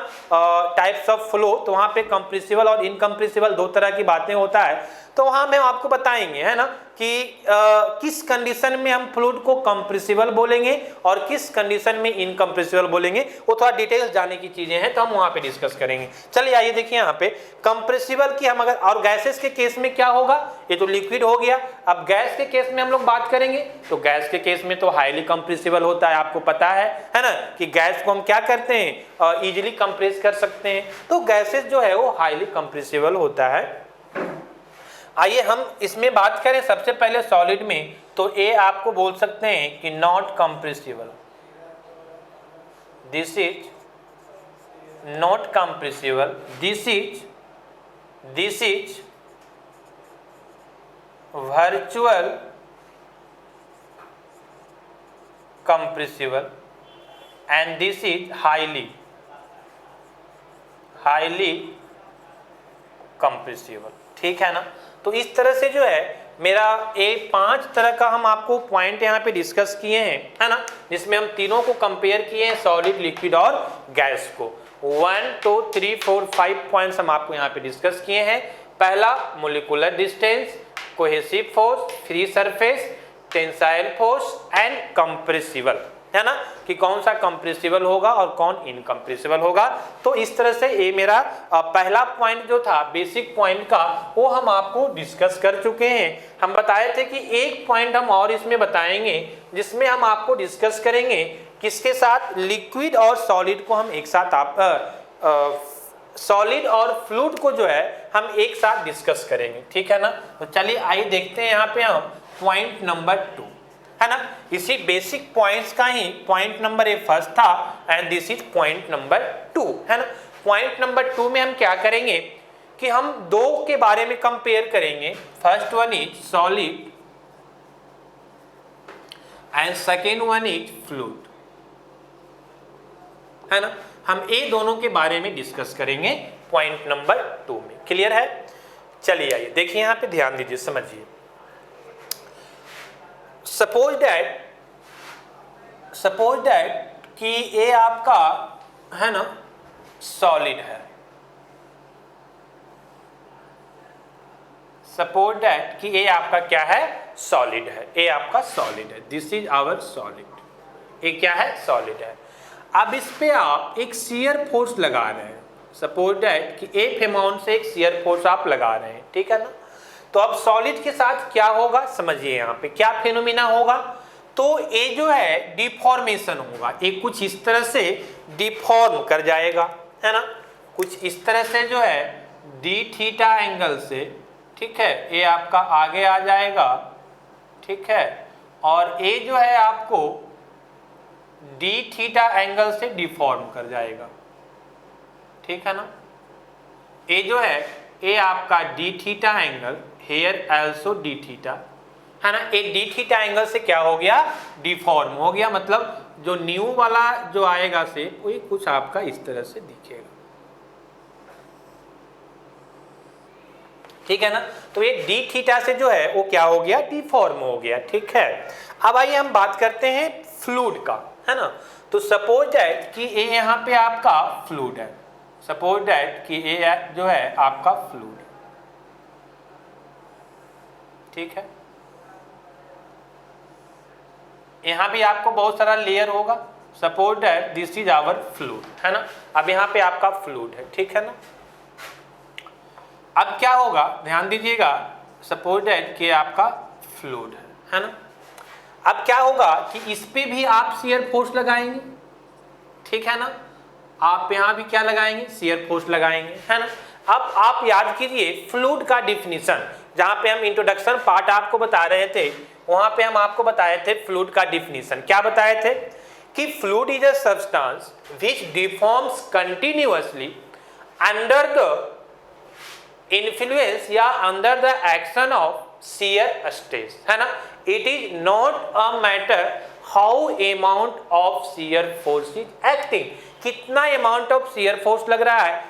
टाइप्स ऑफ फ्लो, तो वहाँ पे कंप्रेसिबल और इनकम्प्रेसिबल दो तरह की बातें होता है, तो वहाँ में आपको बताएंगे है ना कि किस कंडीशन में हम फ्लूइड को कंप्रेसिबल बोलेंगे और किस कंडीशन में इनकम्प्रेसिबल बोलेंगे, वो थोड़ा डिटेल्स जाने की चीजें हैं तो हम वहाँ पे डिस्कस करेंगे। चलिए आइए देखिए यहाँ पे कंप्रेसिबल की हम अगर, और गैसेस के केस में क्या होगा, ये तो लिक्विड हो गया। अब गैस के केस में हम लोग बात करेंगे तो गैस के केस में तो हाईली कंप्रेसिबल होता है, आपको पता है ना कि गैस को हम क्या करते हैं, इजीली कंप्रेस कर सकते हैं। तो गैसेस जो है वो हाईली कंप्रेसिबल होता है। आइए हम इसमें बात करें सबसे पहले सॉलिड में, तो ये आपको बोल सकते हैं कि not compressible, this is not compressible, this is virtual compressible and this is highly compressible, ठीक है ना। तो इस तरह से जो है मेरा ये 5 तरह का हम आपको पॉइंट यहाँ पे डिस्कस किए हैं है ना, जिसमें हम तीनों को कंपेयर किए हैं, सॉलिड, लिक्विड और गैस को। 1 2 3 4 5 पॉइंट्स हम आपको यहाँ पे डिस्कस किए हैं। पहला molecular distance, cohesive force, free surface, tensile force and compressible, है ना, कि कौन सा कंप्रेसिबल होगा और कौन इनकम्प्रेसिबल होगा। तो इस तरह से ये मेरा पहला पॉइंट जो था बेसिक पॉइंट का, वो हम आपको डिस्कस कर चुके हैं। हम बताए थे कि एक पॉइंट हम और इसमें बताएंगे जिसमें हम आपको डिस्कस करेंगे किसके साथ, लिक्विड और सॉलिड को हम एक साथ, आप सॉलिड और फ्लूइड को जो है हम एक साथ डिस्कस करेंगे, ठीक है ना। तो चलिए आइए देखते हैं यहाँ पे हम पॉइंट नंबर 2, है ना, इसी बेसिक पॉइंट्स का ही पॉइंट नंबर 1 फर्स्ट था and this is point number 2, है ना। पॉइंट नंबर 2 में हम क्या करेंगे कि हम दो के बारे में कंपेयर करेंगे। First one is solid and second one is fluid, है ना। हम ये दोनों के बारे में डिस्कस करेंगे पॉइंट नंबर 2 में, क्लियर है। चलिए आइए देखिए यहाँ पे ध्यान दीजिए, समझिए। सपोज दैट कि ये आपका है ना सॉलिड है, सपोज दैट कि ये आपका क्या है, सॉलिड है, ये आपका सॉलिड है, दिस इज आवर सॉलिड, ये क्या है, सॉलिड है। अब इस पे आप एक शियर फोर्स लगा रहे हैं, सपोज दैट कि एक अमाउंट से एक शियर फोर्स आप लगा रहे हैं, ठीक है ना। तो अब सॉलिड के साथ क्या होगा, समझिए यहाँ पे क्या फिनोमिना होगा। तो ये जो है डिफॉर्मेशन होगा, ये कुछ इस तरह से डिफॉर्म कर जाएगा, है ना, कुछ इस तरह से जो है डी थीटा एंगल से, ठीक है, ये आपका आगे आ जाएगा, ठीक है, और ये जो है आपको डी थीटा एंगल से डिफॉर्म कर जाएगा, ठीक है ना। ये जो है ये आपका D theta angle, here also D theta, है ना, एक डी थीटा एंगल से क्या हो गया, डिफॉर्म हो गया, मतलब जो न्यू वाला जो आएगा से वो कुछ आपका इस तरह से दिखेगा, ठीक है ना। तो ये डी थीटा से जो है वो क्या हो गया, डिफॉर्म हो गया, ठीक है। अब आइए हम बात करते हैं फ्लूइड का, है ना। तो सपोज दैट कि ये यहाँ पे आपका फ्लूइड है, सपोज दैट कि ये जो है आपका फ्लूइड, ठीक है। यहाँ भी आपको बहुत सारा लेयर होगा, suppose that this is our fluid, है ना। अब यहाँ पे आपका फ्लूइड है, ठीक है ना। अब क्या होगा, ध्यान दीजिएगा, सपोज दैट कि आपका फ्लूइड है ना। अब क्या होगा कि इस पे भी आप शियर फोर्स लगाएंगे, ठीक है ना। आप यहाँ भी क्या लगाएंगे, शियर फोर्स लगाएंगे, है ना। अब आप याद कीजिए फ्लूइड का डिफिनीशन, जहाँ पे हम इंट्रोडक्शन पार्ट आपको बता रहे थे वहां पे हम आपको बताए थे फ्लूइड का डिफिनीशन। क्या बताए थे कि fluid is a substance which deforms continuously under the influence या under the action of shear stress, है ना। It is not a matter how amount of shear force is acting, कितना अमाउंट ऑफ shear force लग रहा है,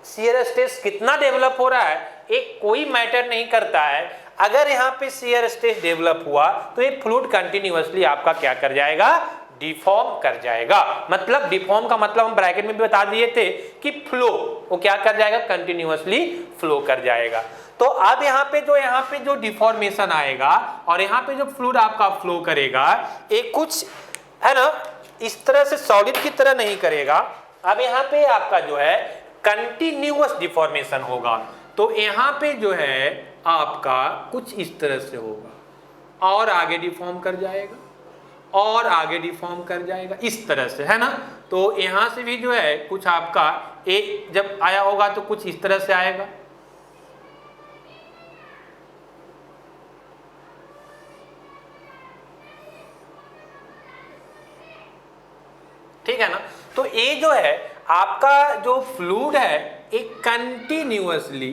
shear stress कितना डेवलप हो रहा है, एक कोई मैटर नहीं करता है। अगर यहाँ पे shear stress डेवलप हुआ तो ये फ्लूइड कंटिन्यूअसली आपका क्या कर जाएगा, डिफॉर्म कर जाएगा। मतलब डिफॉर्म का मतलब हम ब्रैकेट में भी बता दिए थे कि फ्लो, वो क्या कर जाएगा, कंटिन्यूअसली फ्लो कर जाएगा। तो अब यहाँ पे जो डिफॉर्मेशन आएगा और यहाँ पे जो फ्लूइड आपका फ्लो करेगा, एक कुछ है ना इस तरह से सॉलिड की तरह नहीं करेगा। अब यहाँ पे आपका जो है कंटिन्यूअस डिफॉर्मेशन होगा। तो यहाँ पे जो है आपका कुछ इस तरह से होगा और आगे डिफॉर्म कर जाएगा और आगे डिफॉर्म कर जाएगा इस तरह से, है ना। तो यहाँ से भी जो है कुछ आपका एक जब आया होगा तो कुछ इस तरह से आएगा, ठीक है ना। तो ये जो है आपका जो फ्लूइड है एक कंटिन्यूअसली,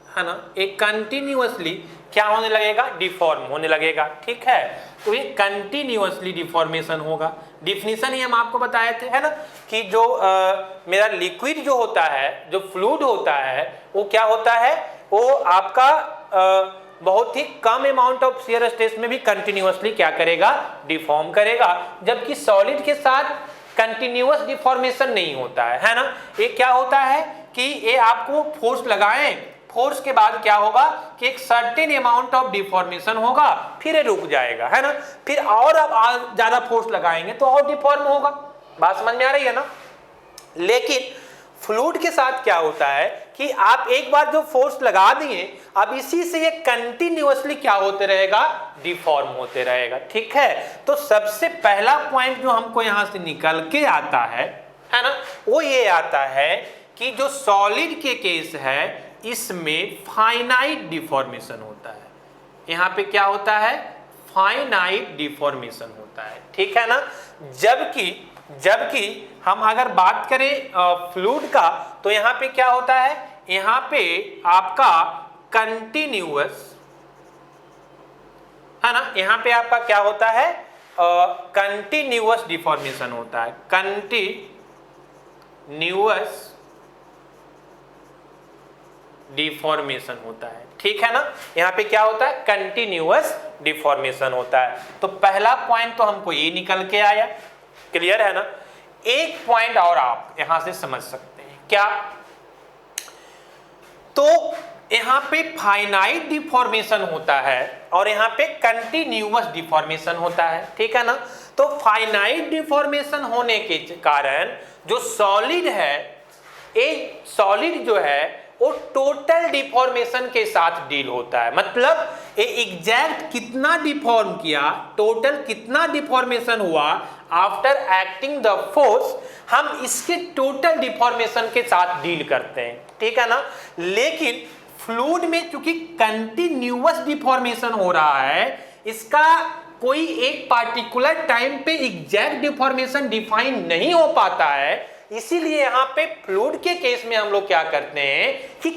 है ना, एक कंटिन्यूअसली क्या होने लगेगा, डिफॉर्म होने लगेगा, ठीक है। तो ये कंटिन्यूअसली डिफॉर्मेशन होगा। डिफिनीशन ही हम आपको बताए थे, है ना, कि जो मेरा लिक्विड जो होता है, जो फ्लूइड होता है, वो क्या होता है, वो आपका बहुत ही कम अमाउंट ऑफ shear stress में भी कंटिन्यूअसली क्या करेगा, डिफॉर्म करेगा। जबकि सॉलिड के साथ कंटिन्यूअस डिफॉर्मेशन नहीं होता है ना। ये क्या होता है कि ये आपको फोर्स लगाएं, फोर्स के बाद क्या होगा कि एक सर्टेन अमाउंट ऑफ डिफॉर्मेशन होगा, फिर ये रुक जाएगा, है ना। फिर और अब ज्यादा फोर्स लगाएंगे तो और डिफॉर्म होगा। बात समझ में आ रही है ना। लेकिन फ्लूइड के साथ क्या होता है कि आप एक बार जो फोर्स लगा दिए, अब इसी से ये कंटिन्यूअसली क्या होते रहेगा, डिफॉर्म होते रहेगा, ठीक है। तो सबसे पहला पॉइंट जो हमको यहां से निकल के आता है ना, वो ये आता है कि जो सॉलिड के केस है इसमें फाइनाइट डिफॉर्मेशन होता है। यहां पे क्या होता है, फाइनाइट डिफॉर्मेशन होता है, ठीक है ना। जबकि हम अगर बात करें फ्लूइड का, तो यहाँ पे क्या होता है, यहाँ पे आपका कंटिन्यूअस, है ना, यहाँ पे आपका क्या होता है, कंटिन्यूअस डिफॉर्मेशन होता है, कंटिन्यूअस डिफॉर्मेशन होता है, ठीक है ना। यहाँ पे क्या होता है, कंटिन्यूअस डिफॉर्मेशन होता है। तो पहला पॉइंट तो हमको ये निकल के आया, क्लियर है ना। एक पॉइंट और आप यहां से समझ सकते हैं, क्या, तो यहां पे फाइनाइट डिफॉर्मेशन होता है और यहां पे कंटिन्यूअस डिफॉर्मेशन होता है, ठीक है ना। तो फाइनाइट डिफॉर्मेशन होने के कारण जो सॉलिड है, एक सॉलिड जो है वो टोटल डिफॉर्मेशन के साथ डील होता है। मतलब ये एग्जैक्ट कितना डिफॉर्म किया, टोटल कितना डिफॉर्मेशन हुआ आफ्टर एक्टिंग द फोर्स, हम इसके टोटल डिफॉर्मेशन के साथ डील करते हैं, ठीक है ना। लेकिन फ्लूइड में चूंकि कंटिन्यूअस डिफॉर्मेशन हो रहा है, इसका कोई एक पार्टिकुलर टाइम पे एग्जैक्ट डिफॉर्मेशन डिफाइन नहीं हो पाता है। इसीलिए यहां पे फ्लूइड के केस में हम लोग क्या करते हैं कि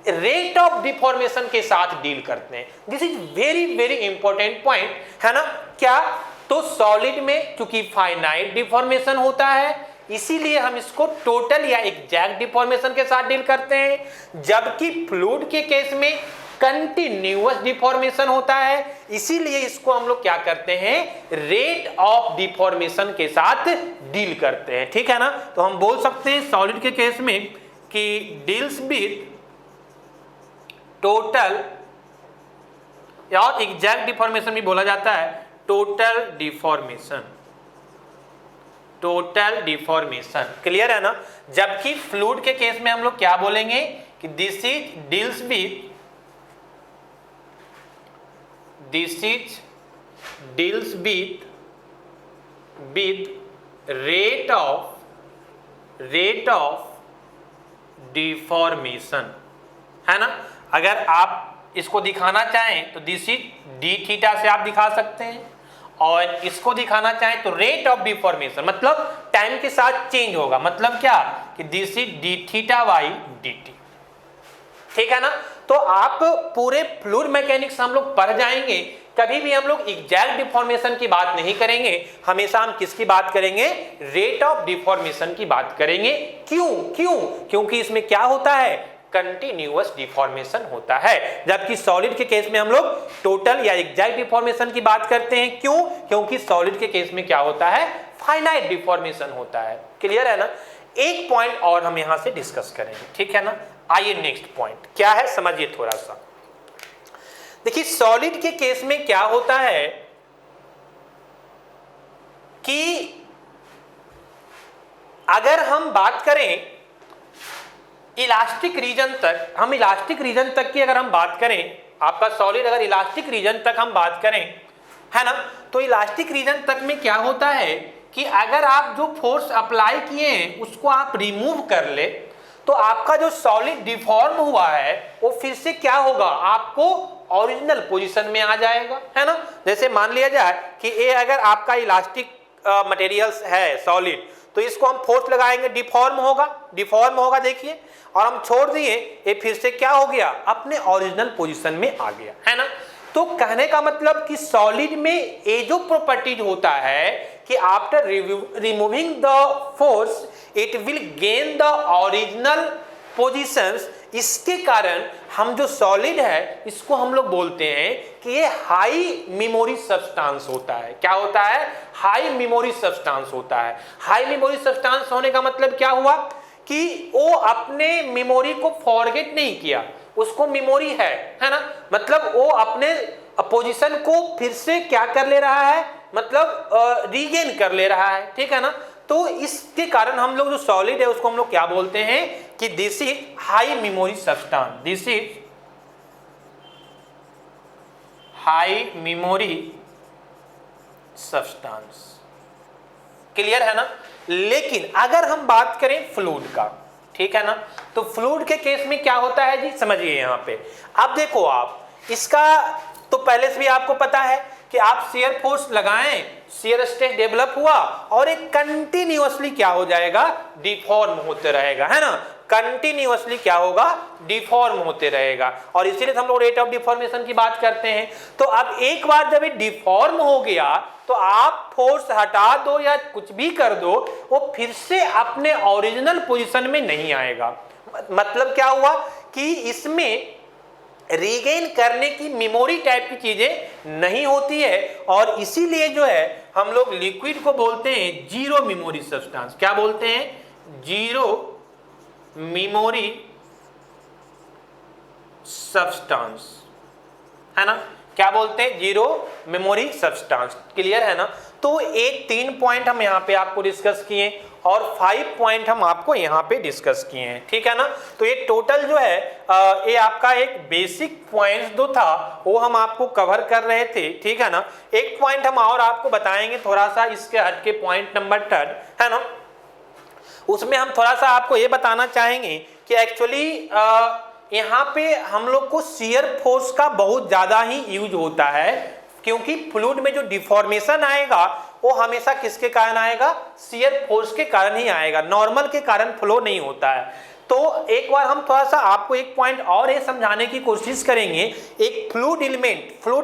रेट ऑफ डिफॉर्मेशन के साथ डील करते हैं। This is very very important point, है ना। क्या, तो सॉलिड में चूंकि फाइनाइट डिफॉर्मेशन होता है, इसीलिए हम इसको टोटल या एग्जैक्ट डिफॉर्मेशन के साथ डील करते हैं। जबकि फ्लूइड के केस में कंटिन्यूअस डिफॉर्मेशन होता है, इसीलिए इसको हम लोग क्या करते हैं, रेट ऑफ डिफॉर्मेशन के साथ डील करते हैं, ठीक है ना। तो हम बोल सकते हैं सॉलिड के केस में कि डील्स विद टोटल, या एग्जैक्ट डिफॉर्मेशन भी बोला जाता है, total deformation, total deformation, clear है ना। जबकि फ्लूइड के केस में हम लोग क्या बोलेंगे कि this is deals with, this is deals with rate of deformation, है ना। अगर आप इसको दिखाना चाहें तो दिस इज डी थीटा से आप दिखा सकते हैं, और इसको दिखाना चाहें तो रेट ऑफ डिफॉर्मेशन, मतलब टाइम के साथ चेंज होगा, मतलब क्या कि this is D theta by D T. ठीक है ना। तो आप पूरे फ्लूइड मैकेनिक्स हम लोग पढ़ जाएंगे, कभी भी हम लोग एग्जैक्ट डिफॉर्मेशन की बात नहीं करेंगे, हमेशा हम किसकी बात करेंगे, रेट ऑफ डिफॉर्मेशन की बात करेंगे। क्योंकि इसमें क्या होता है, कंटिन्यूअस डिफॉर्मेशन होता है, जबकि सॉलिड के केस में हम लोग टोटल या एग्जैक्ट डिफॉर्मेशन की बात करते हैं। क्योंकि सॉलिड के केस में क्या होता है, फाइनाइट डिफॉर्मेशन होता है। क्लियर है ना। एक पॉइंट और हम यहां से डिस्कस करेंगे, ठीक है ना। आइए नेक्स्ट पॉइंट क्या है, समझिए थोड़ा सा। देखिए सॉलिड के केस में क्या होता है कि अगर हम बात करें इलास्टिक रीजन तक, हम इलास्टिक रीजन तक की अगर हम बात करें, आपका सॉलिड अगर इलास्टिक रीजन तक हम बात करें, है ना, तो इलास्टिक रीजन तक में क्या होता है कि अगर आप जो फोर्स अप्लाई किए हैं उसको आप रिमूव कर ले, तो आपका जो सॉलिड डिफॉर्म हुआ है वो फिर से क्या होगा, आपको ओरिजिनल पोजीशन में आ जाएगा, है ना। जैसे मान लिया जाए कि ये अगर आपका इलास्टिक मटेरियल्स है सॉलिड, तो इसको हम फोर्स लगाएंगे, डिफॉर्म होगा देखिए, और हम छोड़ दिए, ये फिर से क्या हो गया, अपने ओरिजिनल पोजीशन में आ गया, है ना। तो कहने का मतलब कि सॉलिड में ये जो प्रॉपर्टीज होता है कि after removing the force it will gain the original positions, इसके कारण हम जो सॉलिड है इसको हम लोग बोलते हैं कि ये हाई मेमोरी सब्सटेंस होता है। क्या होता है, हाई मेमोरी सब्सटेंस होता है। हाई मेमोरी सब्सटेंस होने का मतलब क्या हुआ कि वो अपने मेमोरी को फॉरगेट नहीं किया, उसको मेमोरी है ना, मतलब वो अपने पोजीशन को फिर से क्या कर ले रहा है, मतलब रीगेन कर ले रहा है, ठीक है ना। तो इसके कारण हम लोग जो सॉलिड है उसको हम लोग क्या बोलते हैं कि this is high memory substance, this is high memory substance. Clear है ना। लेकिन अगर हम बात करें फ्लूइड का, ठीक है ना, तो फ्लूइड के केस में क्या होता है जी, समझिए यहां पे। अब देखो आप इसका तो पहले से भी आपको पता है कि आप शियर फोर्स लगाएं, शियर स्ट्रेस डेवलप हुआ और एक कंटिन्यूअसली क्या हो जाएगा, डिफॉर्म होते रहेगा, है ना। कंटिन्यूअसली क्या होगा, डिफॉर्म होते रहेगा, और इसीलिए हम लोग रेट ऑफ डिफॉर्मेशन की बात करते हैं। तो अब एक बार जब ये डिफॉर्म हो गया तो आप फोर्स हटा दो या कुछ भी कर दो, वो फिर से अपने ओरिजिनल पोजीशन में नहीं आएगा। मतलब क्या हुआ कि इसमें रीगेन करने की मेमोरी टाइप की चीजें नहीं होती है, और इसीलिए जो है हम लोग लिक्विड को बोलते हैं जीरो मेमोरी सब्सटेंस। क्या बोलते हैं, जीरो मेमोरी सब्सटेंस, है ना। क्या बोलते हैं, जीरो मेमोरी सब्सटेंस। क्लियर है ना। तो एक 3 पॉइंट हम यहाँ पे आपको डिस्कस किए और 5 पॉइंट हम आपको यहाँ पे डिस्कस किए हैं, ठीक है ना। तो ये टोटल जो है ये आपका एक बेसिक पॉइंट जो था वो हम आपको कवर कर रहे थे, ठीक है ना। एक पॉइंट हम और आपको बताएंगे थोड़ा सा इसके हटके, पॉइंट नंबर 3, है ना। उसमें हम थोड़ा सा आपको ये बताना चाहेंगे कि एक्चुअली यहाँ पे हम लोग को शियर फोर्स का बहुत ज़्यादा ही यूज होता है, क्योंकि फ्लूइड में जो डिफॉर्मेशन आएगा वो हमेशा किसके कारण आएगा, शियर फोर्स के कारण ही आएगा, नॉर्मल के कारण फ्लो नहीं होता है। तो एक बार हम थोड़ा सा आपको एक पॉइंट और ये समझाने की कोशिश करेंगे, एक फ्लूइड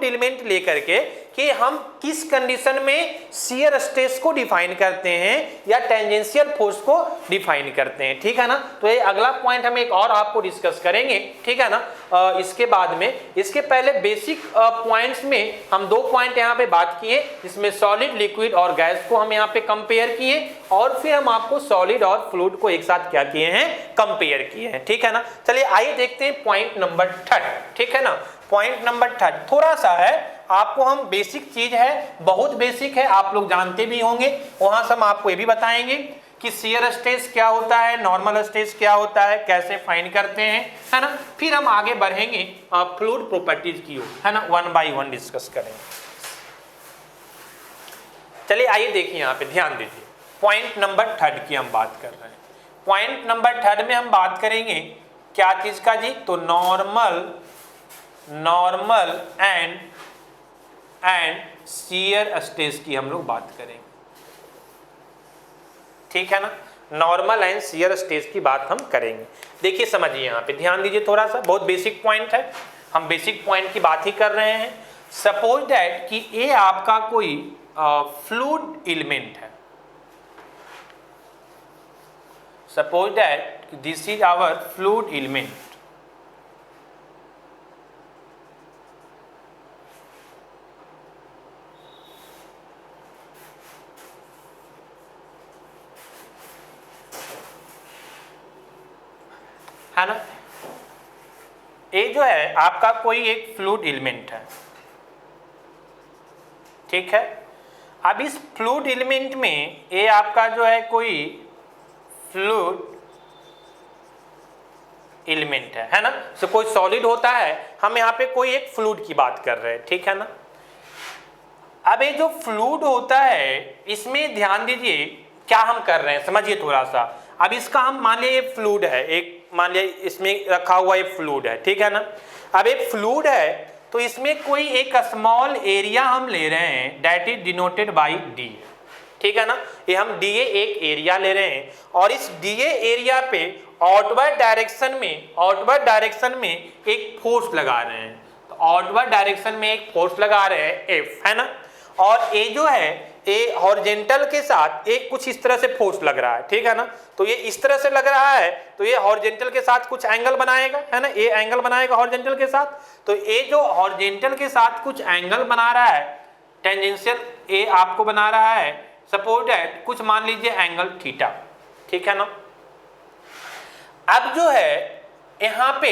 एलिमेंट लेकर के कि हम किस कंडीशन में शियर स्ट्रेस को डिफाइन करते हैं या टेंजेंशियल फोर्स को डिफाइन करते हैं, ठीक है ना। तो ये अगला पॉइंट हम एक और आपको डिस्कस करेंगे, ठीक है ना। इसके बाद में, इसके पहले बेसिक पॉइंट्स में हम 2 पॉइंट यहाँ पे बात किए, जिसमें सॉलिड, लिक्विड और गैस को हम यहाँ पे कंपेयर किए, और फिर हम आपको सॉलिड और फ्लूइड को एक साथ क्या किए हैं, कंपेयर किए हैं, ठीक है ना। चलिए आइए देखते हैं पॉइंट नंबर 3, ठीक है ना। पॉइंट नंबर 3 थोड़ा सा है, आपको हम बेसिक चीज है, बहुत बेसिक है, आप लोग जानते भी होंगे, वहां से हम आपको ये भी बताएंगे कि शियर स्ट्रेस क्या होता है, नॉर्मल स्ट्रेस क्या होता है, कैसे फाइंड करते हैं, है ना। फिर हम आगे बढ़ेंगे फ्लूइड प्रॉपर्टीज की ओर, है ना, 1 बाय 1 डिस्कस करेंगे। चलिए आइए देखिए, यहाँ पे ध्यान दीजिए, पॉइंट नंबर 3 की हम बात कर रहे हैं। पॉइंट नंबर 3 में हम बात करेंगे क्या चीज का जी, तो normal normal and shear stress की हम लोग बात करेंगे, ठीक है ना। नॉर्मल एंड शियर स्ट्रेस की बात हम करेंगे। देखिए समझिए, यहाँ पे ध्यान दीजिए थोड़ा सा, बहुत बेसिक पॉइंट है, हम बेसिक पॉइंट की बात ही कर रहे हैं। सपोज दैट कि ये आपका कोई फ्लूइड एलिमेंट है, suppose that this is our fluid element, है ना। ये जो है आपका कोई एक फ्लूइड एलिमेंट है, ठीक है। अब इस फ्लूइड एलिमेंट में ये आपका जो है कोई फ्लूइड एलिमेंट है ना। तो कोई सॉलिड होता है, हम यहाँ पे कोई एक फ्लूइड की बात कर रहे हैं, ठीक है ना। अब ये जो फ्लूइड होता है इसमें ध्यान दीजिए क्या हम कर रहे हैं, समझिए थोड़ा सा। अब इसका हम मान लिया ये फ्लूइड है, एक मान लिया इसमें रखा हुआ एक फ्लूइड है, ठीक है ना। अब एक फ्लूइड है तो इसमें कोई एक स्मॉल एरिया हम ले रहे हैं, that is denoted by D, ठीक है ना। ये हम डी एक एरिया ले रहे हैं और इस डी एरिया पे आउटवर्ड डायरेक्शन में एक फोर्स लगा रहे हैं। तो आउटवर्ड डायरेक्शन में एक फोर्स लगा रहे हैं एफ, है ना। और ये जो है ये हॉरिजॉन्टल के साथ एक कुछ इस तरह से फोर्स लग रहा है, ठीक है ना। तो ये इस तरह से लग रहा है तो ये हॉरिजॉन्टल के साथ कुछ एंगल बनाएगा, है ना। ये एंगल बनाएगा हॉरिजॉन्टल के साथ। तो ये जो हॉरिजॉन्टल के साथ कुछ एंगल बना रहा है, टेंजेंशियल ये आपको बना रहा है, सपोज दैट कुछ मान लीजिए एंगल थीटा, ठीक है ना। अब जो है यहाँ पे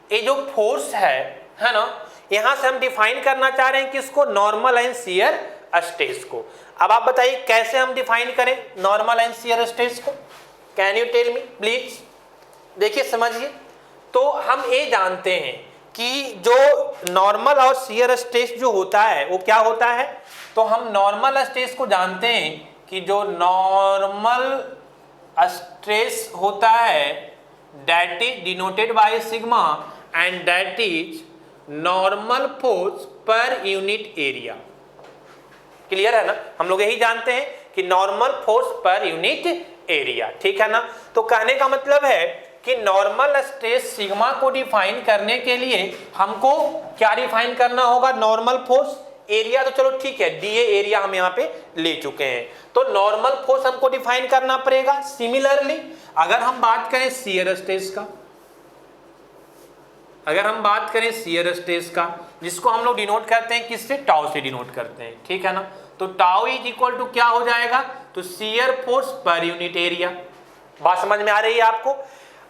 ये जो फोर्स है ना, यहाँ से हम डिफाइन करना चाह रहे हैं किसको, नॉर्मल एंड शियर स्ट्रेस को। अब आप बताइए कैसे हम डिफाइन करें नॉर्मल एंड शियर स्ट्रेस को, can you tell me please. देखिए समझिए, तो हम ये जानते हैं कि जो नॉर्मल और शियर स्ट्रेस जो होता है वो क्या होता है। तो हम नॉर्मल स्ट्रेस को जानते हैं कि जो नॉर्मल स्ट्रेस होता है that is denoted by sigma and that is normal force per unit area. Clear है ना, हम लोग यही जानते हैं कि normal force per unit area, ठीक है ना। तो कहने का मतलब है कि नॉर्मल स्ट्रेस सिग्मा को डिफाइन करने के लिए हमको क्या डिफाइन करना होगा, नॉर्मल फोर्स। एरिया तो चलो ठीक है, डीए एरिया हम यहाँ पे ले चुके हैं, तो नॉर्मल फोर्स हमको डिफाइन करना पड़ेगा। सिमिलरली अगर हम बात करें शियर स्ट्रेस का, अगर हम बात करें शियर स्ट्रेस का, जिसको हम लोग डिनोट करते हैं किससे, टाउ से डिनोट करते हैं, ठीक है ना। तो टाउ इज इक्वल टू क्या हो जाएगा, तो shear force per unit area. बात समझ में आ रही है आपको।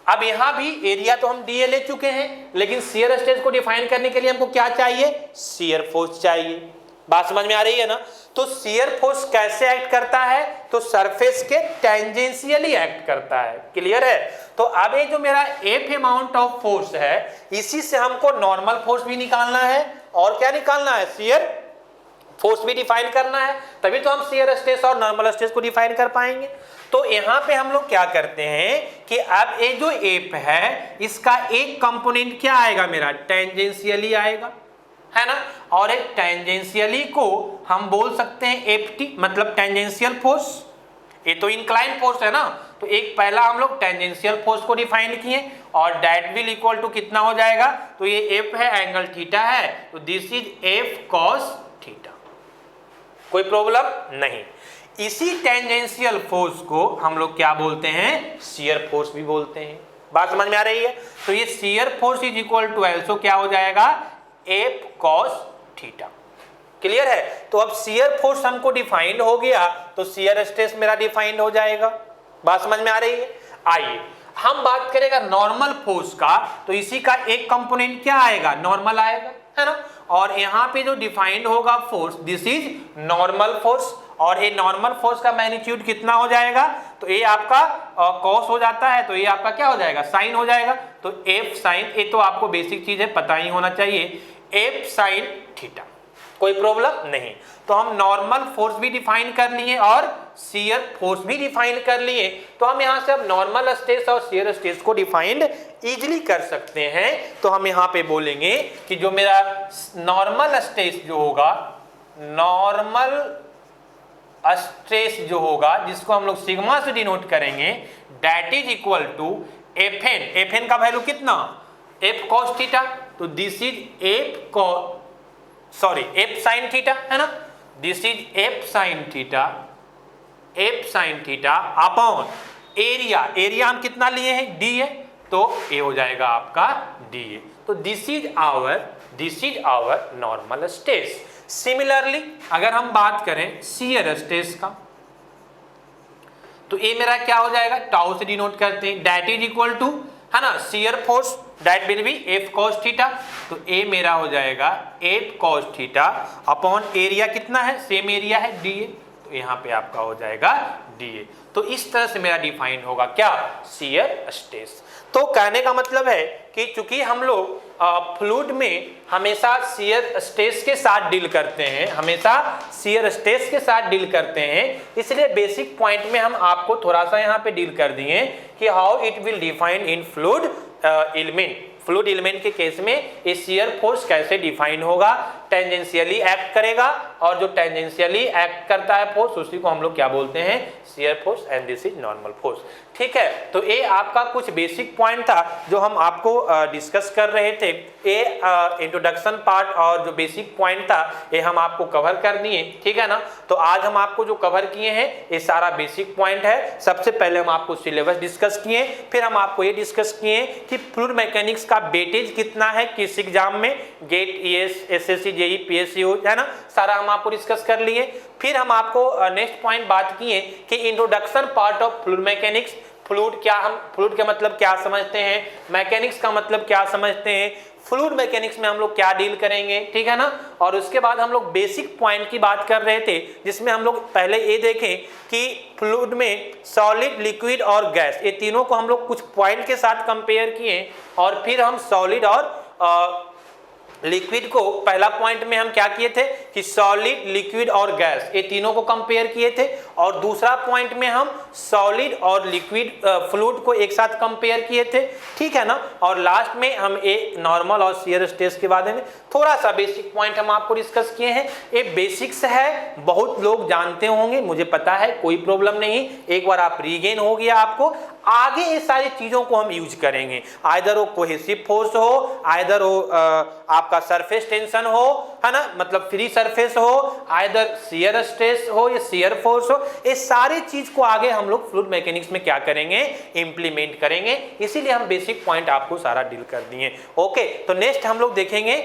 अब यहाँ भी एरिया तो हम डीए ले चुके हैं, लेकिन शियर स्ट्रेस को डिफाइन करने के लिए हमको क्या चाहिए, शियर फोर्स चाहिए। बात समझ में आ रही है ना। तो शियर फोर्स कैसे एक्ट करता है, तो सरफेस के टेंजेंशियली एक्ट करता है। क्लियर है। तो अब ये जो मेरा एफ अमाउंट ऑफ फोर्स है, इसी से हमको नॉर्मल फोर्स भी निकालना है और क्या निकालना है, शियर फोर्स भी डिफाइन करना है, तभी तो हम शियर स्ट्रेस और नॉर्मल स्ट्रेस को डिफाइन कर पाएंगे। तो यहाँ पे हम लोग क्या करते हैं कि अब ये जो एफ है इसका एक कंपोनेंट क्या आएगा, मेरा टेंजेंशियली आएगा, है ना। और एक टेंजेंशियली को हम बोल सकते हैं एफ टी, मतलब टेंजेंशियल फोर्स। ये तो इंक्लाइन फोर्स है ना, तो एक पहला हम लोग टेंजेंशियल फोर्स को डिफाइन किए और दैट विल इक्वल टू कितना हो जाएगा, तो ये एफ है, एंगल थीटा है, तो this is F cos theta. कोई प्रॉब्लम नहीं। इसी टेंजेंशियल फोर्स को हम लोग क्या बोलते हैं, शियर फोर्स भी बोलते हैं। बात समझ में आ रही है। तो ये shear force is equal to also क्या हो जाएगा, एफ कॉस थीटा। क्लियर है। तो अब शियर फोर्स हमको डिफाइंड हो गया तो शियर स्ट्रेस मेरा डिफाइंड हो जाएगा। बात समझ में आ रही है। आइए हम बात करेगा नॉर्मल फोर्स का, तो इसी का एक कंपोनेंट क्या आएगा, नॉर्मल आएगा, है ना। और यहाँ पे जो डिफाइंड होगा force, this is normal force, और ये नॉर्मल फोर्स का मैग्नीट्यूड कितना हो जाएगा, तो ये आपका कॉस हो जाता है, तो ये आपका क्या हो जाएगा, साइन हो जाएगा। तो एफ साइन, ये तो आपको बेसिक चीज है, पता ही होना चाहिए, एफ साइन थीटा। कोई प्रॉब्लम नहीं। तो हम नॉर्मल फोर्स भी डिफाइन कर लिए और शियर फोर्स भी डिफाइन कर लिए, तो हम यहाँ से अब नॉर्मल स्ट्रेस और शियर स्ट्रेस को डिफाइंड इजीली कर सकते हैं। तो हम यहाँ पे बोलेंगे कि जो मेरा नॉर्मल स्ट्रेस जो होगा, नॉर्मल स्ट्रेस जो होगा, जिसको हम लोग सिग्मा से डिनोट करेंगे, that is equal to Fn। Fn का वैल्यू कितना, F cos थीटा, तो this is F sin theta, है ना, this is F sin theta upon area हम कितना लिए हैं, D है, तो A हो जाएगा आपका DA। तो this is our normal stress. Similarly अगर हम बात करें शियर स्ट्रेस का, तो ए मेरा क्या हो जाएगा, टाउ से डिनोट करते हैं, दैट इज इक्वल टू, है ना, shear force that will be F cos theta, तो ए मेरा हो जाएगा F cos theta upon area कितना है, सेम एरिया है DA, तो यहाँ पे आपका हो जाएगा DA। तो इस तरह से मेरा डिफाइन होगा क्या, शियर स्ट्रेस। तो कहने का मतलब है कि चूंकि हम लोग फ्लूइड में हमेशा शियर स्ट्रेस के साथ डील करते हैं, इसलिए बेसिक पॉइंट में हम आपको थोड़ा सा यहाँ पे डील कर दिए कि how it will define in fluid element के केस में ये शियर फोर्स कैसे डिफाइन होगा, टेंजेंशियली एक्ट करेगा, और जो टेंजेंशियली एक्ट करता है फोर्स उसी को हम लोग क्या बोलते हैं, shear force, and this is normal force. ठीक है, तो ये आपका कुछ बेसिक पॉइंट था जो हम आपको डिस्कस कर रहे थे। ये इंट्रोडक्शन पार्ट और जो बेसिक पॉइंट था ये हम आपको कवर कर दिए, ठीक है ना। तो आज हम आपको जो कवर किए हैं ये सारा बेसिक पॉइंट है। सबसे पहले हम आपको सिलेबस डिस्कस किए, फिर हम आपको ये डिस्कस किए कि फ्लूइड मैकेनिक्स का वेटेज कितना है किस एग्जाम में, GATE, ES, SSC, JE, PSU, है ना, सारा हम आपको डिस्कस कर लिए। फिर हम आपको नेक्स्ट पॉइंट बात किए कि introduction part of fluid mechanics, fluid का मतलब क्या समझते हैं, मैकेनिक्स का मतलब क्या समझते हैं, फ्लूइड मैकेनिक्स में हम लोग क्या डील करेंगे, ठीक है ना। और उसके बाद हम लोग बेसिक पॉइंट की बात कर रहे थे, जिसमें हम लोग पहले ये देखें कि फ्लूइड में सॉलिड, लिक्विड और गैस, ये तीनों को हम लोग कुछ पॉइंट के साथ कंपेयर किए, और फिर हम सॉलिड और लिक्विड को पहला पॉइंट में हम क्या किए थे कि सॉलिड, लिक्विड और गैस ये तीनों को कंपेयर किए थे, और दूसरा पॉइंट में हम सॉलिड और लिक्विड फ्लूइड को एक साथ कंपेयर किए थे, ठीक है ना। और लास्ट में हम एक नॉर्मल और शियर स्ट्रेस के बारे में थोड़ा सा बेसिक पॉइंट हम आपको डिस्कस किए हैं। ये बेसिक्स है, बहुत लोग जानते होंगे, मुझे पता है, कोई प्रॉब्लम नहीं, एक बार आप रीगेन हो गया आपको, आगे ये सारी चीजों को हम यूज करेंगे, आइदर वो कोहेसिव फोर्स हो, आइदर वो आपका सरफेस टेंशन हो, है ना, मतलब फ्री सरफेस हो, आइदर शियर स्ट्रेस हो या शियर फोर्स हो, ये सारी चीज को आगे हम लोग फ्लूइड मैकेनिक्स में क्या करेंगे, इंप्लीमेंट करेंगे। इसीलिए हम बेसिक पॉइंट आपको सारा डील कर दिए। ओके, तो नेक्स्ट हम लोग देखेंगे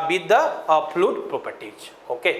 with the fluid properties. Okay.